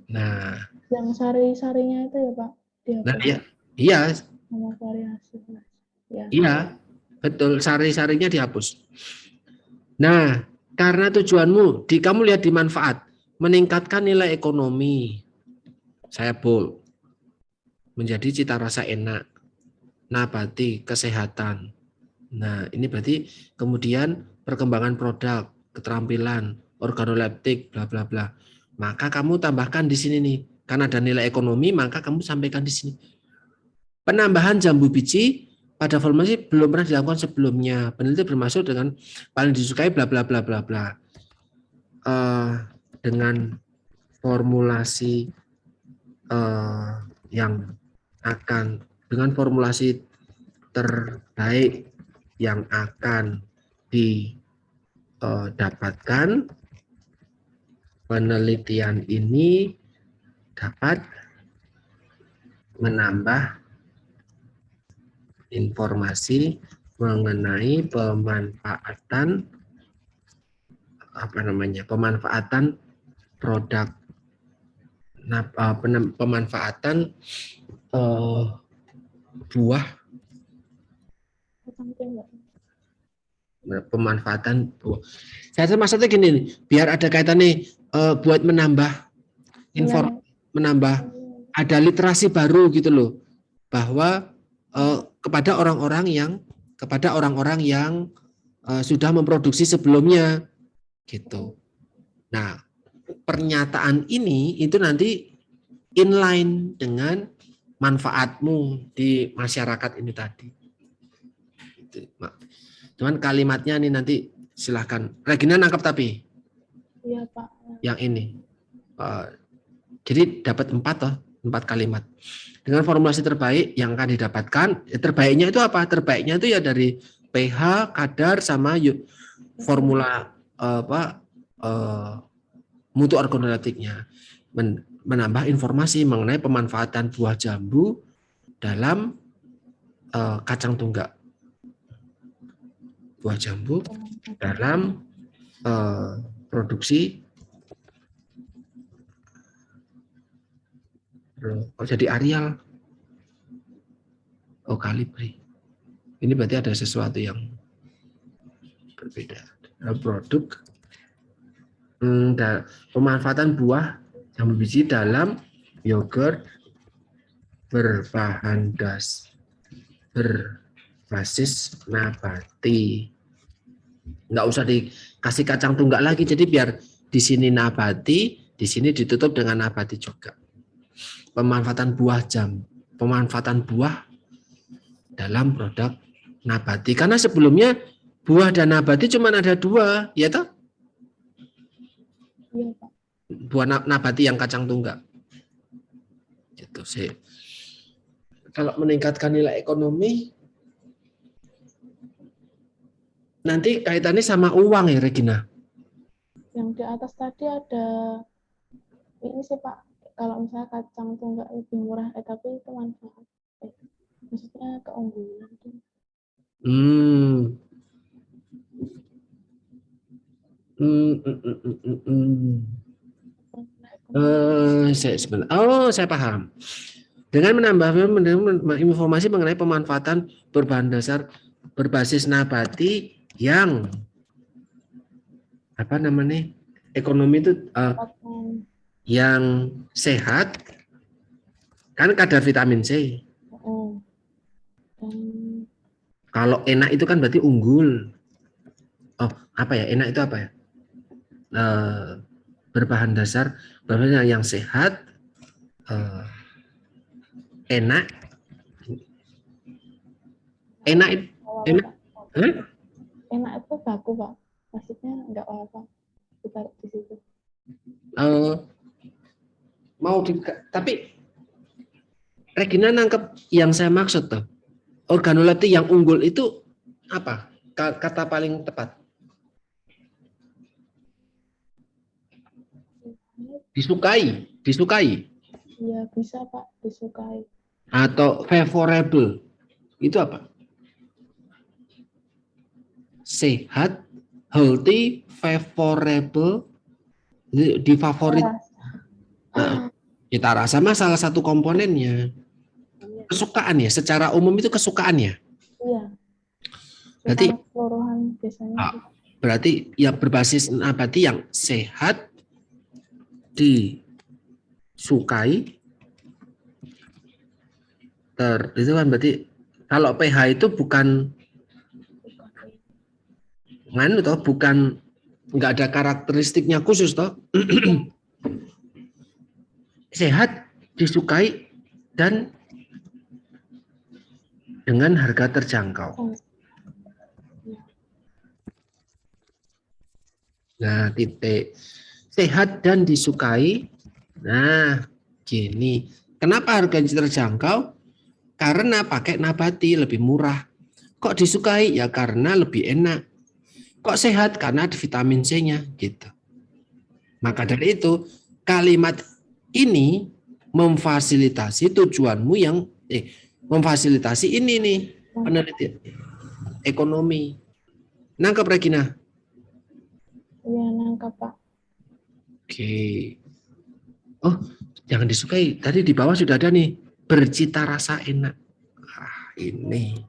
Nah, Yang sari-sarinya itu ya, Pak? nah ya, iya, Sama variasi. Ya. iya, betul. Sari-sarinya dihapus. Nah, karena tujuanmu, kamu lihat di manfaat, meningkatkan nilai ekonomi. Saya bold. Menjadi cita rasa enak. Nabati, kesehatan. Nah, ini berarti kemudian perkembangan produk, keterampilan, organoleptik, bla bla bla. Maka kamu tambahkan di sini nih. Karena ada nilai ekonomi, maka kamu sampaikan di sini. Penambahan jambu biji pada formulasi belum pernah dilakukan sebelumnya. Peneliti bermaksud dengan paling disukai bla bla bla bla bla. Dengan formulasi yang akan dengan formulasi terbaik yang akan didapatkan, penelitian ini dapat menambah informasi mengenai pemanfaatan produk, pemanfaatan buah, pemanfaatan buah. Saya maksudnya gini nih, biar ada kaitan nih buat menambah ada literasi baru gitu loh, bahwa kepada orang-orang yang sudah memproduksi sebelumnya gitu. Nah, pernyataan ini itu nanti inline dengan manfaatmu di masyarakat ini tadi. Cuman kalimatnya nih nanti silahkan. Regina nangkep tapi Iya, Pak. yang ini. Jadi dapat 4 toh, 4 kalimat. Dengan formulasi terbaik yang akan didapatkan, terbaiknya itu apa? Terbaiknya itu ya dari pH, kadar sama formula mutu organoleptiknya. Menambah informasi mengenai pemanfaatan buah jambu dalam kacang tunggak. Buah jambu dalam produksi jadi areal kalibri. Ini berarti ada sesuatu yang berbeda. Produk pemanfaatan buah jambu biji dalam yogurt berbasis nabati. Nggak usah dikasih kacang tunggak lagi. Jadi biar di sini nabati, di sini ditutup dengan nabati juga. Pemanfaatan buah dalam produk nabati. Karena sebelumnya buah dan nabati cuma ada 2, ya toh? Iya, Pak. Buah nabati yang kacang tunggak. Gitu sih. Kalau meningkatkan nilai ekonomi, nanti kaitannya sama uang ya, Regina? Yang di atas tadi ada ini sih, Pak. Kalau misalnya kacang tunggak lebih murah, tapi itu manfaat. Maksudnya keunggulan. Saya paham. Dengan menambah informasi mengenai pemanfaatan berbahan dasar berbasis nabati yang ekonomi itu yang sehat, kan kadar vitamin C. Kalau enak itu kan berarti unggul. Enak itu apa ya? Berbahan dasar yang sehat, enak itu baku, Pak. Maksudnya enggak apa-apa ditaruh di situ. Tapi Regina nangkep yang saya maksud tuh. Organoleptik yang unggul itu apa? Kata paling tepat. Disukai. Iya, bisa, Pak, disukai. Atau favorable. Itu apa? Sehat, healthy, favorable, difavorit. Cita rasa mah salah satu komponennya. Kesukaan ya, secara umum itu kesukaan ya. Iya. Berarti keseluruhan biasanya. Berarti ya berbasis nabati yang sehat, disukai, itu kan berarti kalau pH itu bukan nggak ada karakteristiknya khusus toh. Sehat, disukai, dan dengan harga terjangkau. Nah, titik. Sehat dan disukai. Nah, gini. Kenapa harganya terjangkau? Karena pakai nabati lebih murah. Kok disukai? Ya karena lebih enak. Kok sehat? Karena ada vitamin C-nya gitu. Maka dari itu, kalimat ini memfasilitasi tujuanmu yang memfasilitasi ini nih penelitian ekonomi. Nangkep Regina? Iya, nangkep, Pak. Oke. Oh, jangan disukai. Tadi di bawah sudah ada nih, bercita rasa enak. Ini.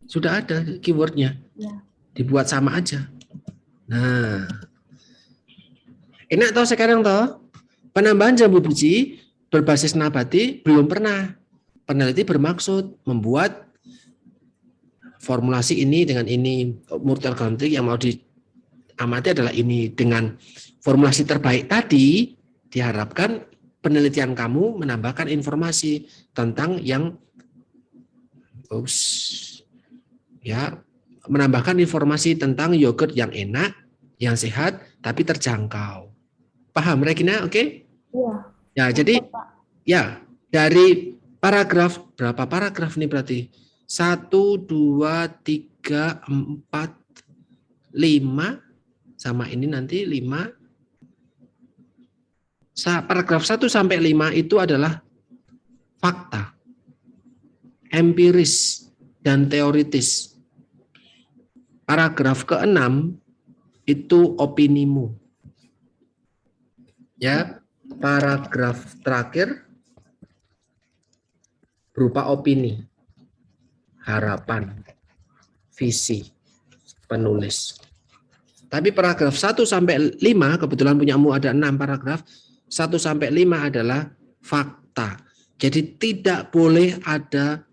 Sudah ada keywordnya. Ya. Dibuat sama aja. Nah. Enak toh sekarang toh? Penambahan jambu biji berbasis nabati belum pernah. Peneliti bermaksud membuat formulasi ini dengan ini. Multi-organoleptik yang mau diamati adalah ini. Dengan formulasi terbaik tadi, diharapkan penelitian kamu menambahkan informasi tentang yang Ups. Ya, menambahkan informasi tentang yogurt yang enak, yang sehat, tapi terjangkau. Paham, Regina? Oke? Iya, Ya, jadi oke, Pak. ya dari paragraf berapa paragraf nih berarti? 1, 2, 3, 4, 5 sama ini nanti 5. Paragraf 1 sampai 5 itu adalah fakta, empiris, dan teoritis. Paragraf ke-6 itu opinimu. Ya, paragraf terakhir berupa opini, harapan, visi penulis. Tapi paragraf 1 sampai 5, kebetulan punyamu ada 6 paragraf, 1 sampai 5 adalah fakta. Jadi tidak boleh ada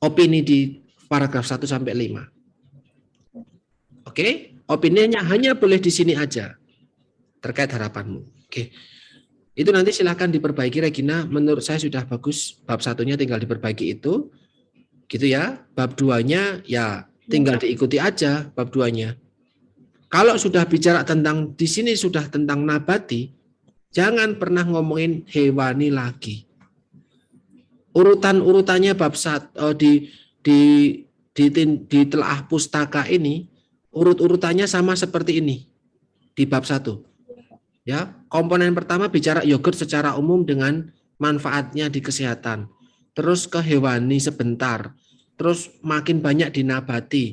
opini di paragraf 1 sampai 5. Oke? Opininya hanya boleh di sini aja terkait harapanmu. Oke. Itu nanti silahkan diperbaiki, Regina. Menurut saya sudah bagus. Bab 1-nya tinggal diperbaiki itu. Gitu ya. Bab 2-nya ya tinggal diikuti aja bab 2-nya. Kalau sudah bicara tentang, di sini sudah tentang nabati, jangan pernah ngomongin hewani lagi. Urutan-urutannya bab di telah pustaka ini, urut-urutannya sama seperti ini di bab 1. Ya, komponen pertama bicara yogurt secara umum dengan manfaatnya di kesehatan. Terus ke hewani sebentar. Terus makin banyak di nabati.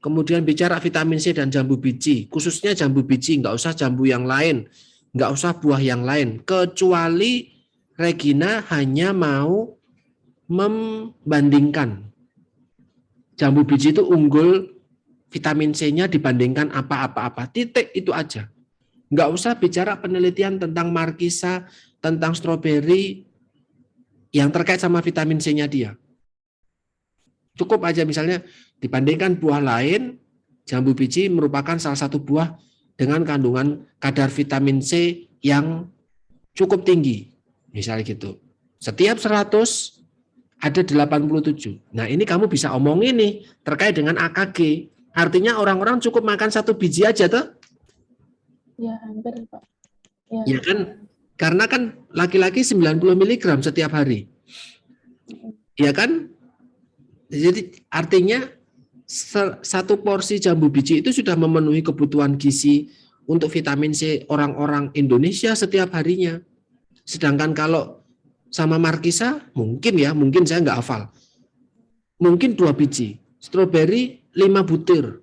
Kemudian bicara vitamin C dan jambu biji, khususnya jambu biji, nggak usah jambu yang lain, nggak usah buah yang lain. Kecuali Regina hanya mau membandingkan. Jambu biji itu unggul vitamin C-nya dibandingkan apa-apa-apa. Titik itu aja. Nggak usah bicara penelitian tentang markisa, tentang stroberi yang terkait sama vitamin C-nya dia. Cukup aja misalnya dibandingkan buah lain, jambu biji merupakan salah satu buah dengan kandungan kadar vitamin C yang cukup tinggi. Misalnya gitu. Setiap 100 ada 87. Nah ini kamu bisa omongin nih terkait dengan AKG. Artinya orang-orang cukup makan 1 biji aja tuh. Ya, hampir, Pak. Ya kan? Karena kan laki-laki 90 mg setiap hari. Ya kan? Jadi artinya 1 porsi jambu biji itu sudah memenuhi kebutuhan gizi untuk vitamin C orang-orang Indonesia setiap harinya. Sedangkan kalau sama markisa mungkin saya nggak hafal. Mungkin 2 biji, stroberi 5 butir.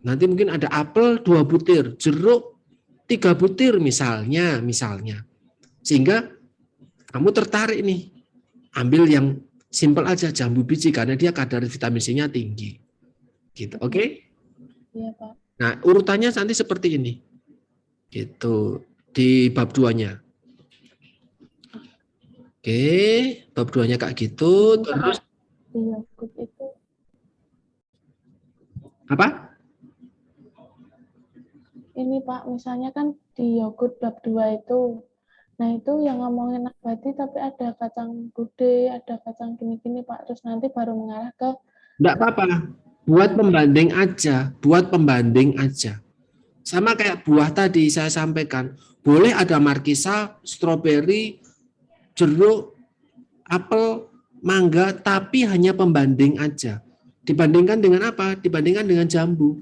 Nanti mungkin ada apel 2 butir, jeruk 3 butir misalnya. Sehingga kamu tertarik nih, ambil yang simpel aja jambu biji karena dia kadar vitamin C-nya tinggi. Gitu, oke? Iya, Pak. Nah, urutannya nanti seperti ini. Gitu, di bab 2-nya. Oke, bab 2-nya kayak gitu, terus Yogurt itu apa? ini, Pak, misalnya kan di yogurt bab 2 itu. Nah, itu yang ngomongin nabati tapi ada kacang bude, ada kacang gini-gini, Pak. Terus nanti baru mengarah ke Enggak apa-apa. Buat pembanding aja. Sama kayak buah tadi saya sampaikan, boleh ada markisa, stroberi, jeruk, apel, mangga, tapi hanya pembanding aja. Dibandingkan dengan apa? Dibandingkan dengan jambu.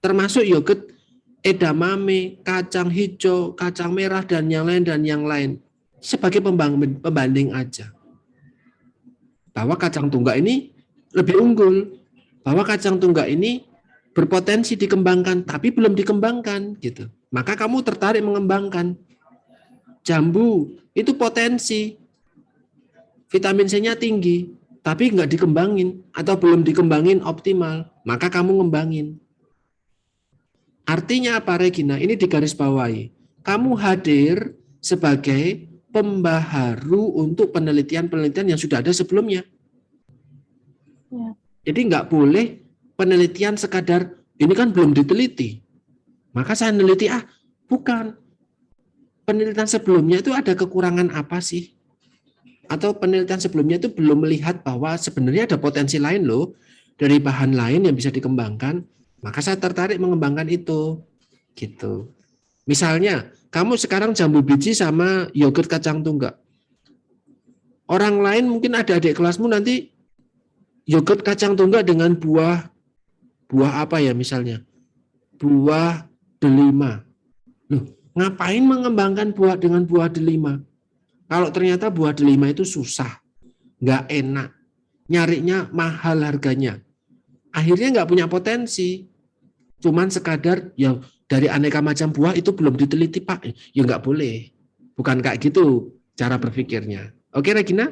Termasuk yogurt edamame, kacang hijau, kacang merah, dan yang lain. Sebagai pembanding aja. Bahwa kacang tunggak ini lebih unggul. Bahwa kacang tunggak ini berpotensi dikembangkan, tapi belum dikembangkan. Gitu. Maka kamu tertarik mengembangkan. Jambu itu potensi. Vitamin C-nya tinggi, tapi nggak dikembangin atau belum dikembangin optimal, maka kamu ngembangin. Artinya apa, Regina? Ini digarisbawahi. Kamu hadir sebagai pembaharu untuk penelitian-penelitian yang sudah ada sebelumnya. ya. Jadi nggak boleh penelitian sekadar, ini kan belum diteliti. Maka saya neliti, bukan. Penelitian sebelumnya itu ada kekurangan apa sih? atau penelitian sebelumnya itu belum melihat bahwa sebenarnya ada potensi lain loh dari bahan lain yang bisa dikembangkan, maka saya tertarik mengembangkan itu. Gitu. Misalnya, kamu sekarang jambu biji sama yogurt kacang tunggal. Orang lain mungkin ada adik kelasmu nanti yogurt kacang tunggal dengan buah apa ya misalnya? Buah delima. Loh, ngapain mengembangkan buah dengan buah delima? Kalau ternyata buah delima itu susah, nggak enak, nyarinya mahal harganya. Akhirnya nggak punya potensi. Cuman sekadar yang dari aneka macam buah itu belum diteliti Pak. Ya nggak boleh. Bukan kayak gitu cara berpikirnya. Oke Regina?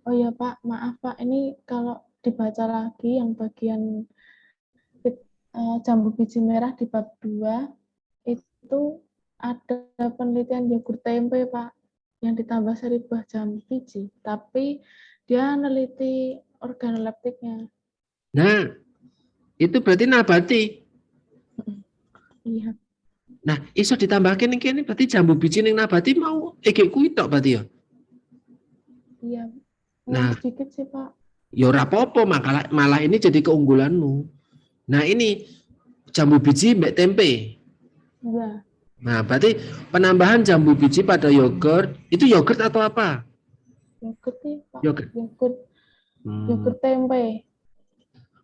Oh ya Pak, maaf Pak, ini kalau dibaca lagi yang bagian jambu biji merah di bab 2, itu ada penelitian yogurt tempe Pak, yang ditambah sari buah jambu biji. Tapi dia neliti organoleptiknya. Nah, itu berarti nabati. Iya. Nah, iso ditambahkan ini berarti jambu biji ning nabati mau iki kuwi tok berarti ya. Iya. Nah, Sedikit sih Pak. ya ora apa-apa, malah ini jadi keunggulanmu. Nah, ini jambu biji mbek tempe. Iya. Nah, berarti penambahan jambu biji pada yogurt, itu yogurt atau apa? Yogurt nih Pak. Yogurt. Yogurt tempe.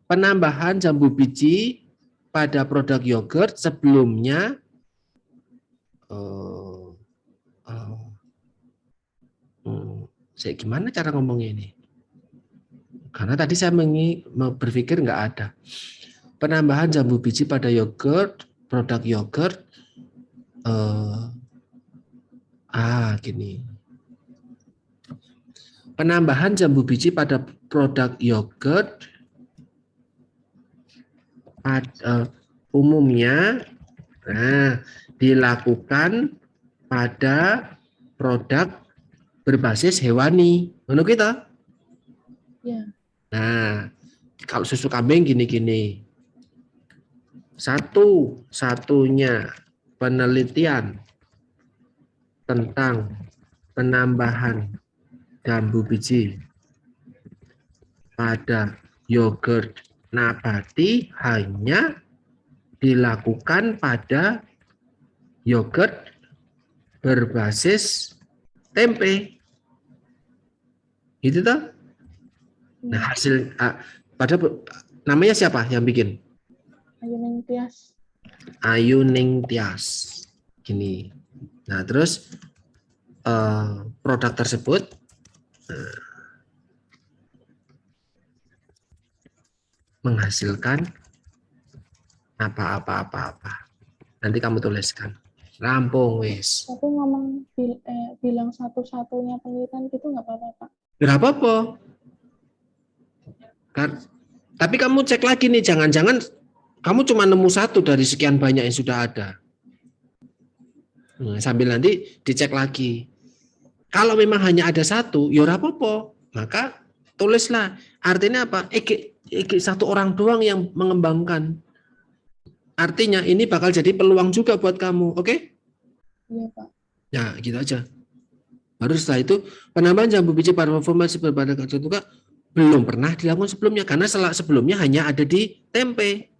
Penambahan jambu biji pada produk yogurt sebelumnya saya gimana cara ngomongnya ini? Karena tadi saya berpikir nggak ada. Penambahan jambu biji pada yogurt, produk yogurt, gini. Penambahan jambu biji pada produk yogurt umumnya dilakukan pada produk berbasis hewani. Menurut kita? Ya. Nah, kalau susu kambing gini-gini. Satu-satunya penelitian tentang penambahan jambu biji pada yogurt nabati hanya dilakukan pada yogurt berbasis tempe. Gitu toh? Nah, hasil pada namanya siapa yang bikin? Ayu Tias. Ayu Tias. Gini. Nah, terus produk tersebut menghasilkan apa. Nanti kamu tuliskan. Rampung wis. Tapi ngomong bilang satu-satunya penelitian gitu nggak apa-apa Pak? Nggak apa-apa. Tapi kamu cek lagi nih, jangan-jangan kamu cuma nemu satu dari sekian banyak yang sudah ada. Nah, sambil nanti dicek lagi. Kalau memang hanya ada satu, ya ora apa-apa. Maka tulislah. Artinya apa? Satu orang doang yang mengembangkan. Artinya ini bakal jadi peluang juga buat kamu, oke? Iya Pak. Nah, gitu aja. Baru setelah itu penambahan jambu biji pada formasi berbadan kacang tunggal belum pernah dilakukan sebelumnya karena sebelumnya hanya ada di tempe.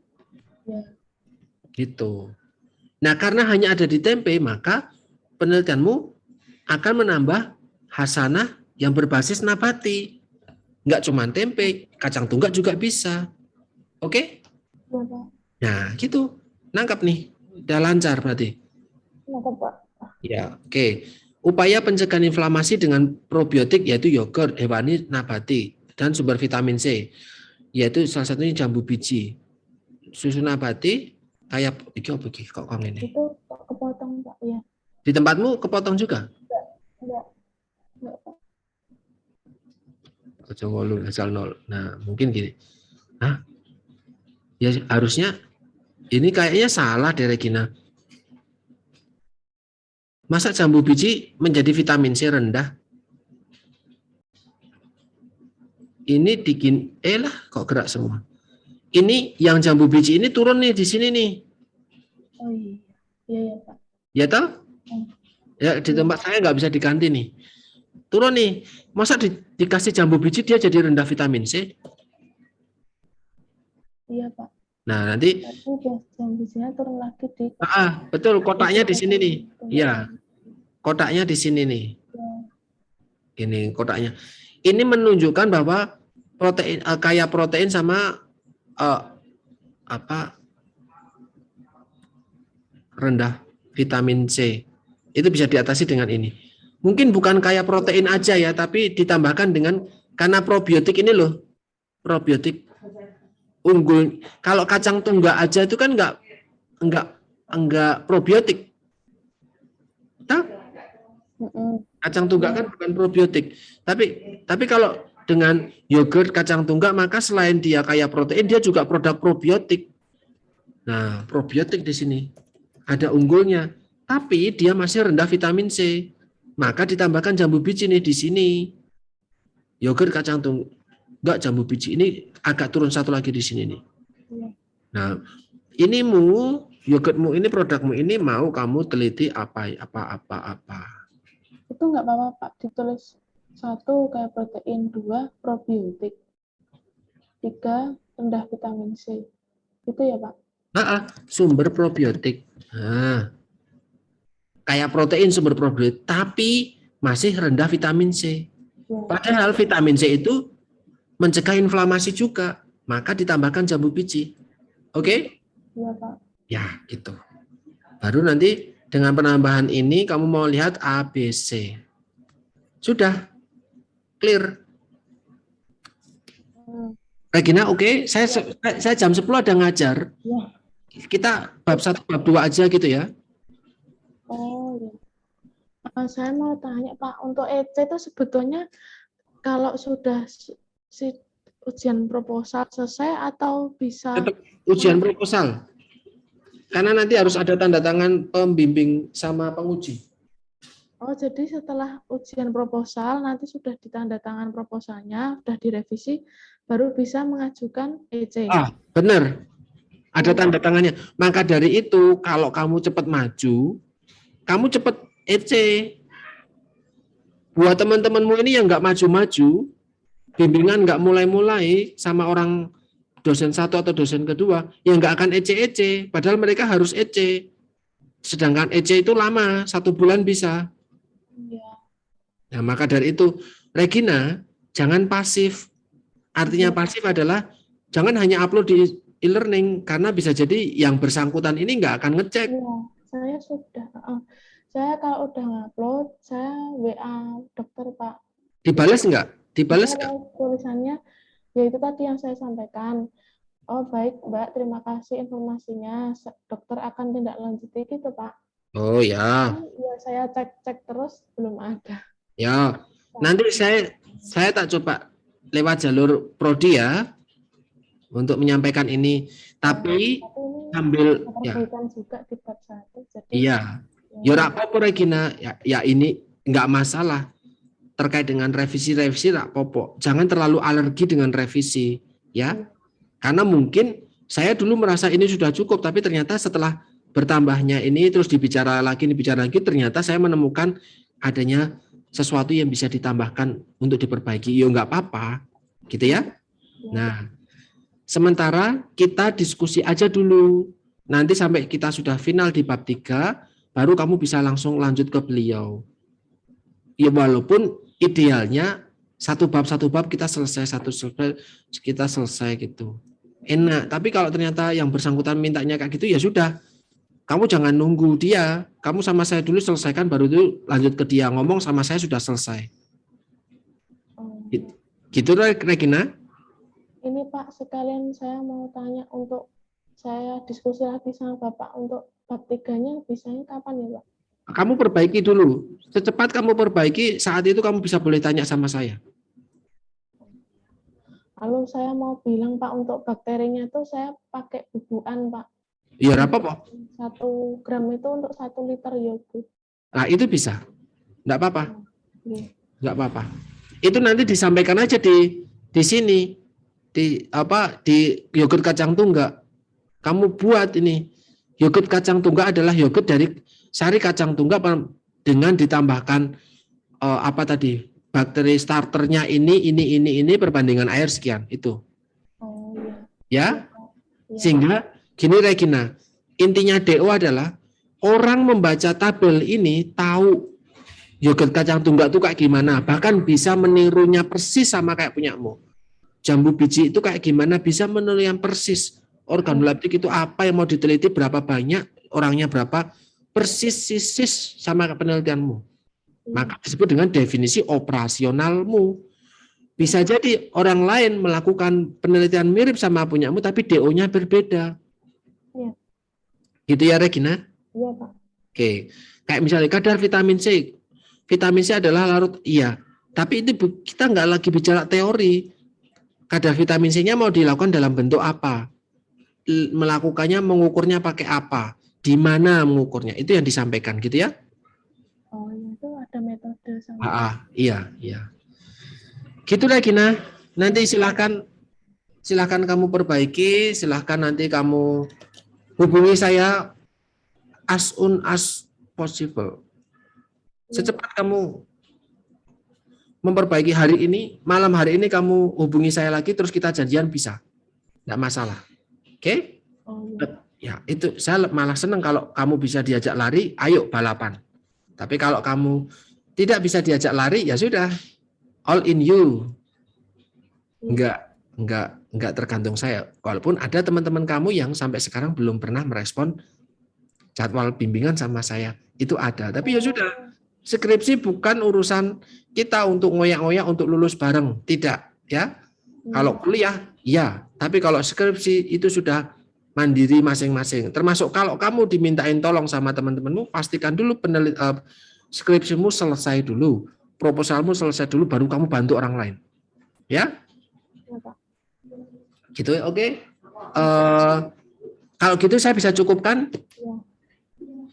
Ya. Gitu. Nah, karena hanya ada di tempe, maka penelitianmu akan menambah hasanah yang berbasis nabati. Enggak cuma tempe, kacang tunggal juga bisa. Oke? Iya Pak. Nah, gitu. Nangkap nih. Udah lancar berarti. Nangkap Pak. Ya, oke. Upaya pencegahan inflamasi dengan probiotik yaitu yogurt, hewani, nabati, dan sumber vitamin C, yaitu salah satunya jambu biji. Susu nabati, kayak kok ini? Itu kepotong Pak, ya. Di tempatmu kepotong juga? Enggak Pak. Asal 0. Nah, mungkin gini. Ya harusnya ini kayaknya salah deh Regina. Masa jambu biji menjadi vitamin C rendah? Ini bikin kok gerak semua. Ini yang jambu biji ini turun nih di sini nih. Oh iya. Iya Pak. Ya toh? Ya di tempat saya nggak bisa diganti nih. turun nih. Masa dikasih jambu biji dia jadi rendah vitamin C? Iya, Pak. Nah, nanti Tapi jam bijinya turun lagi di betul kotaknya di sini nih. tunggu. Iya, kotaknya di sini nih. Ya. Ini kotaknya. Ini menunjukkan bahwa protein kaya protein sama apa rendah vitamin C. Itu bisa diatasi dengan ini. Mungkin bukan kaya protein aja ya, tapi ditambahkan dengan karena probiotik ini loh. Probiotik unggul. Kalau kacang tunggak aja itu kan enggak probiotik. Tahu? Kacang tunggak kan bukan probiotik. Tapi kalau dengan yogurt kacang tunggak maka selain dia kaya protein dia juga produk probiotik. Nah, probiotik di sini ada unggulnya, tapi dia masih rendah vitamin C. Maka ditambahkan jambu biji nih di sini. Yogurt kacang tunggak jambu biji ini agak turun satu lagi di sini nih. Nah, yogurtmu ini produkmu ini mau kamu teliti apa. Itu nggak apa-apa, Pak. Ditulis 1 kayak protein, 2 probiotik, 3 rendah vitamin C. Itu ya, Pak? Sumber probiotik. Nah, kayak protein sumber probiotik, tapi masih rendah vitamin C. Padahal vitamin C itu mencegah inflamasi juga, maka ditambahkan jambu biji. Oke? Iya, Pak. Ya, gitu. Baru nanti dengan penambahan ini kamu mau lihat A, B, C. Sudah clear. Regina, oke? Saya jam 10 ada ngajar. Ya. Kita bab 1, bab 2 aja gitu ya. Oh, ya. Saya mau tanya, Pak, untuk EC itu sebetulnya kalau sudah ujian proposal selesai atau bisa Tetap ujian proposal. Karena nanti harus ada tanda tangan pembimbing sama penguji. Oh, jadi setelah ujian proposal nanti sudah ditandatangan proposalnya, sudah direvisi, baru bisa mengajukan EC. Benar. Ada tanda tangannya. Maka dari itu, kalau kamu cepat maju, kamu cepat EC. Buat teman-temanmu ini yang nggak maju-maju, bimbingan nggak mulai-mulai sama orang dosen 1 atau dosen kedua, yang nggak akan EC. Padahal mereka harus EC. Sedangkan EC itu lama, 1 bulan bisa. Nah, maka dari itu, Regina, jangan pasif. Artinya pasif adalah jangan hanya upload di e-learning, karena bisa jadi yang bersangkutan ini nggak akan ngecek. Iya, saya sudah. Saya kalau udah ngupload, saya WA dokter, Pak. Dibalas nggak? Dibalas nggak? Tulisannya, ya itu tadi yang saya sampaikan. Oh baik, Mbak, terima kasih informasinya. Dokter akan tindak lanjuti gitu, Pak. Oh ya. Ya, saya cek terus belum ada. Ya, nanti saya tak coba lewat jalur prodi ya untuk menyampaikan ini. Tapi sambil ya. Juga di bab 1. Jadi, iya. Ya apa Regina, ya ini nggak masalah terkait dengan revisi tak popo. Jangan terlalu alergi dengan revisi, ya. Karena mungkin saya dulu merasa ini sudah cukup, tapi ternyata setelah bertambahnya ini terus dibicara lagi, ternyata saya menemukan adanya sesuatu yang bisa ditambahkan untuk diperbaiki. Ya nggak apa-apa, gitu ya. Nah, sementara kita diskusi aja dulu. Nanti sampai kita sudah final di bab 3, baru kamu bisa langsung lanjut ke beliau. Ya walaupun idealnya satu bab kita selesai gitu. Enak, tapi kalau ternyata yang bersangkutan mintanya kayak gitu ya sudah. Kamu jangan nunggu dia. Kamu sama saya dulu selesaikan baru itu lanjut ke dia, ngomong sama saya sudah selesai. Gitu Regina? Ini Pak, sekalian saya mau tanya untuk saya diskusi lagi sama Bapak untuk bab 3-nya bisanya kapan ya, Pak? Kamu perbaiki dulu. Secepat kamu perbaiki, saat itu kamu bisa boleh tanya sama saya. Lalu saya mau bilang Pak, untuk bakterinya tuh saya pakai bubukan, Pak. Iya, apa-apa. 1 gram itu untuk 1 liter yogurt. Nah, itu bisa. Enggak apa-apa. Enggak apa-apa. Itu nanti disampaikan aja di sini. Di yogurt kacang tunggak. Kamu buat ini. Yogurt kacang tunggak adalah yogurt dari sari kacang tunggak dengan ditambahkan apa tadi? Bakteri starternya ini perbandingan air sekian itu. Oh iya. Ya. Iya. Sehingga gini Regina, intinya DO adalah orang membaca tabel ini tahu yogurt kacang tunggak itu kayak gimana, bahkan bisa menirunya persis sama kayak punyamu. Jambu biji itu kayak gimana, bisa meniru yang persis. Organoleptik itu apa yang mau diteliti, berapa banyak, orangnya berapa, persis sama penelitianmu. Maka disebut dengan definisi operasionalmu. Bisa jadi orang lain melakukan penelitian mirip sama punyamu, tapi DO-nya berbeda. Iya. Gitu ya Regina? Iya Pak. Oke, kayak misalnya kadar vitamin C. Vitamin C adalah larut, iya. Tapi itu kita nggak lagi bicara teori. Kadar vitamin C-nya mau dilakukan dalam bentuk apa? Melakukannya, mengukurnya pakai apa? Di mana mengukurnya? Itu yang disampaikan, gitu ya? Oh iya, itu ada metode sama. Iya. Gitu Regina. Nanti silahkan kamu perbaiki. Silahkan nanti kamu hubungi saya as soon as possible. Secepat kamu memperbaiki hari ini, malam hari ini kamu hubungi saya lagi, terus kita janjian bisa. Tidak masalah. Oke? Oh iya. Ya, itu saya malah senang kalau kamu bisa diajak lari, ayo balapan. Tapi kalau kamu tidak bisa diajak lari, ya sudah. All in you. Enggak tergantung saya. Walaupun ada teman-teman kamu yang sampai sekarang belum pernah merespon jadwal bimbingan sama saya. Itu ada. Tapi ya sudah. Skripsi bukan urusan kita untuk ngoyak-ngoyak untuk lulus bareng. Tidak. Ya. Kalau kuliah, ya. Tapi kalau skripsi itu sudah mandiri masing-masing. Termasuk kalau kamu dimintain tolong sama teman-temanmu, pastikan dulu skripsimu selesai dulu. Proposalmu selesai dulu, baru kamu bantu orang lain. Ya? Gitu ya, oke. Kalau gitu saya bisa cukupkan? Ya.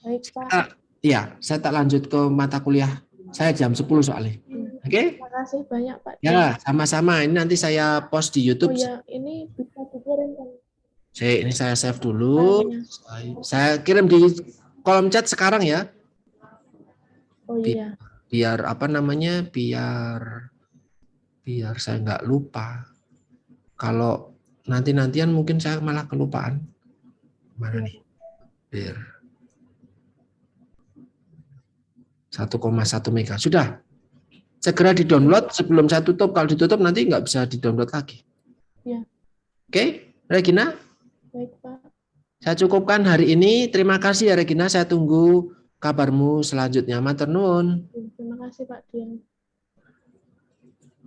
Baik, Pak. Iya, saya tak lanjut ke mata kuliah. Saya jam 10 soalnya. Oke? Terima kasih banyak, Pak. Ya, sama-sama. Ini nanti saya post di YouTube. Oh ya, ini bisa dikirim kan? Ini saya save dulu. Saya kirim di kolom chat sekarang ya. Oh iya. Biar apa namanya? Biar saya nggak lupa. Kalau nantian mungkin saya malah kelupaan. Mana nih? Biar 1,1 mega. Sudah. Segera di-download sebelum saya tutup. Kalau ditutup nanti nggak bisa di-download lagi. Ya. Oke, Regina? Baik, Pak. Saya cukupkan hari ini. Terima kasih ya Regina. Saya tunggu kabarmu selanjutnya. Matur nuwun. Terima kasih Pak Dian.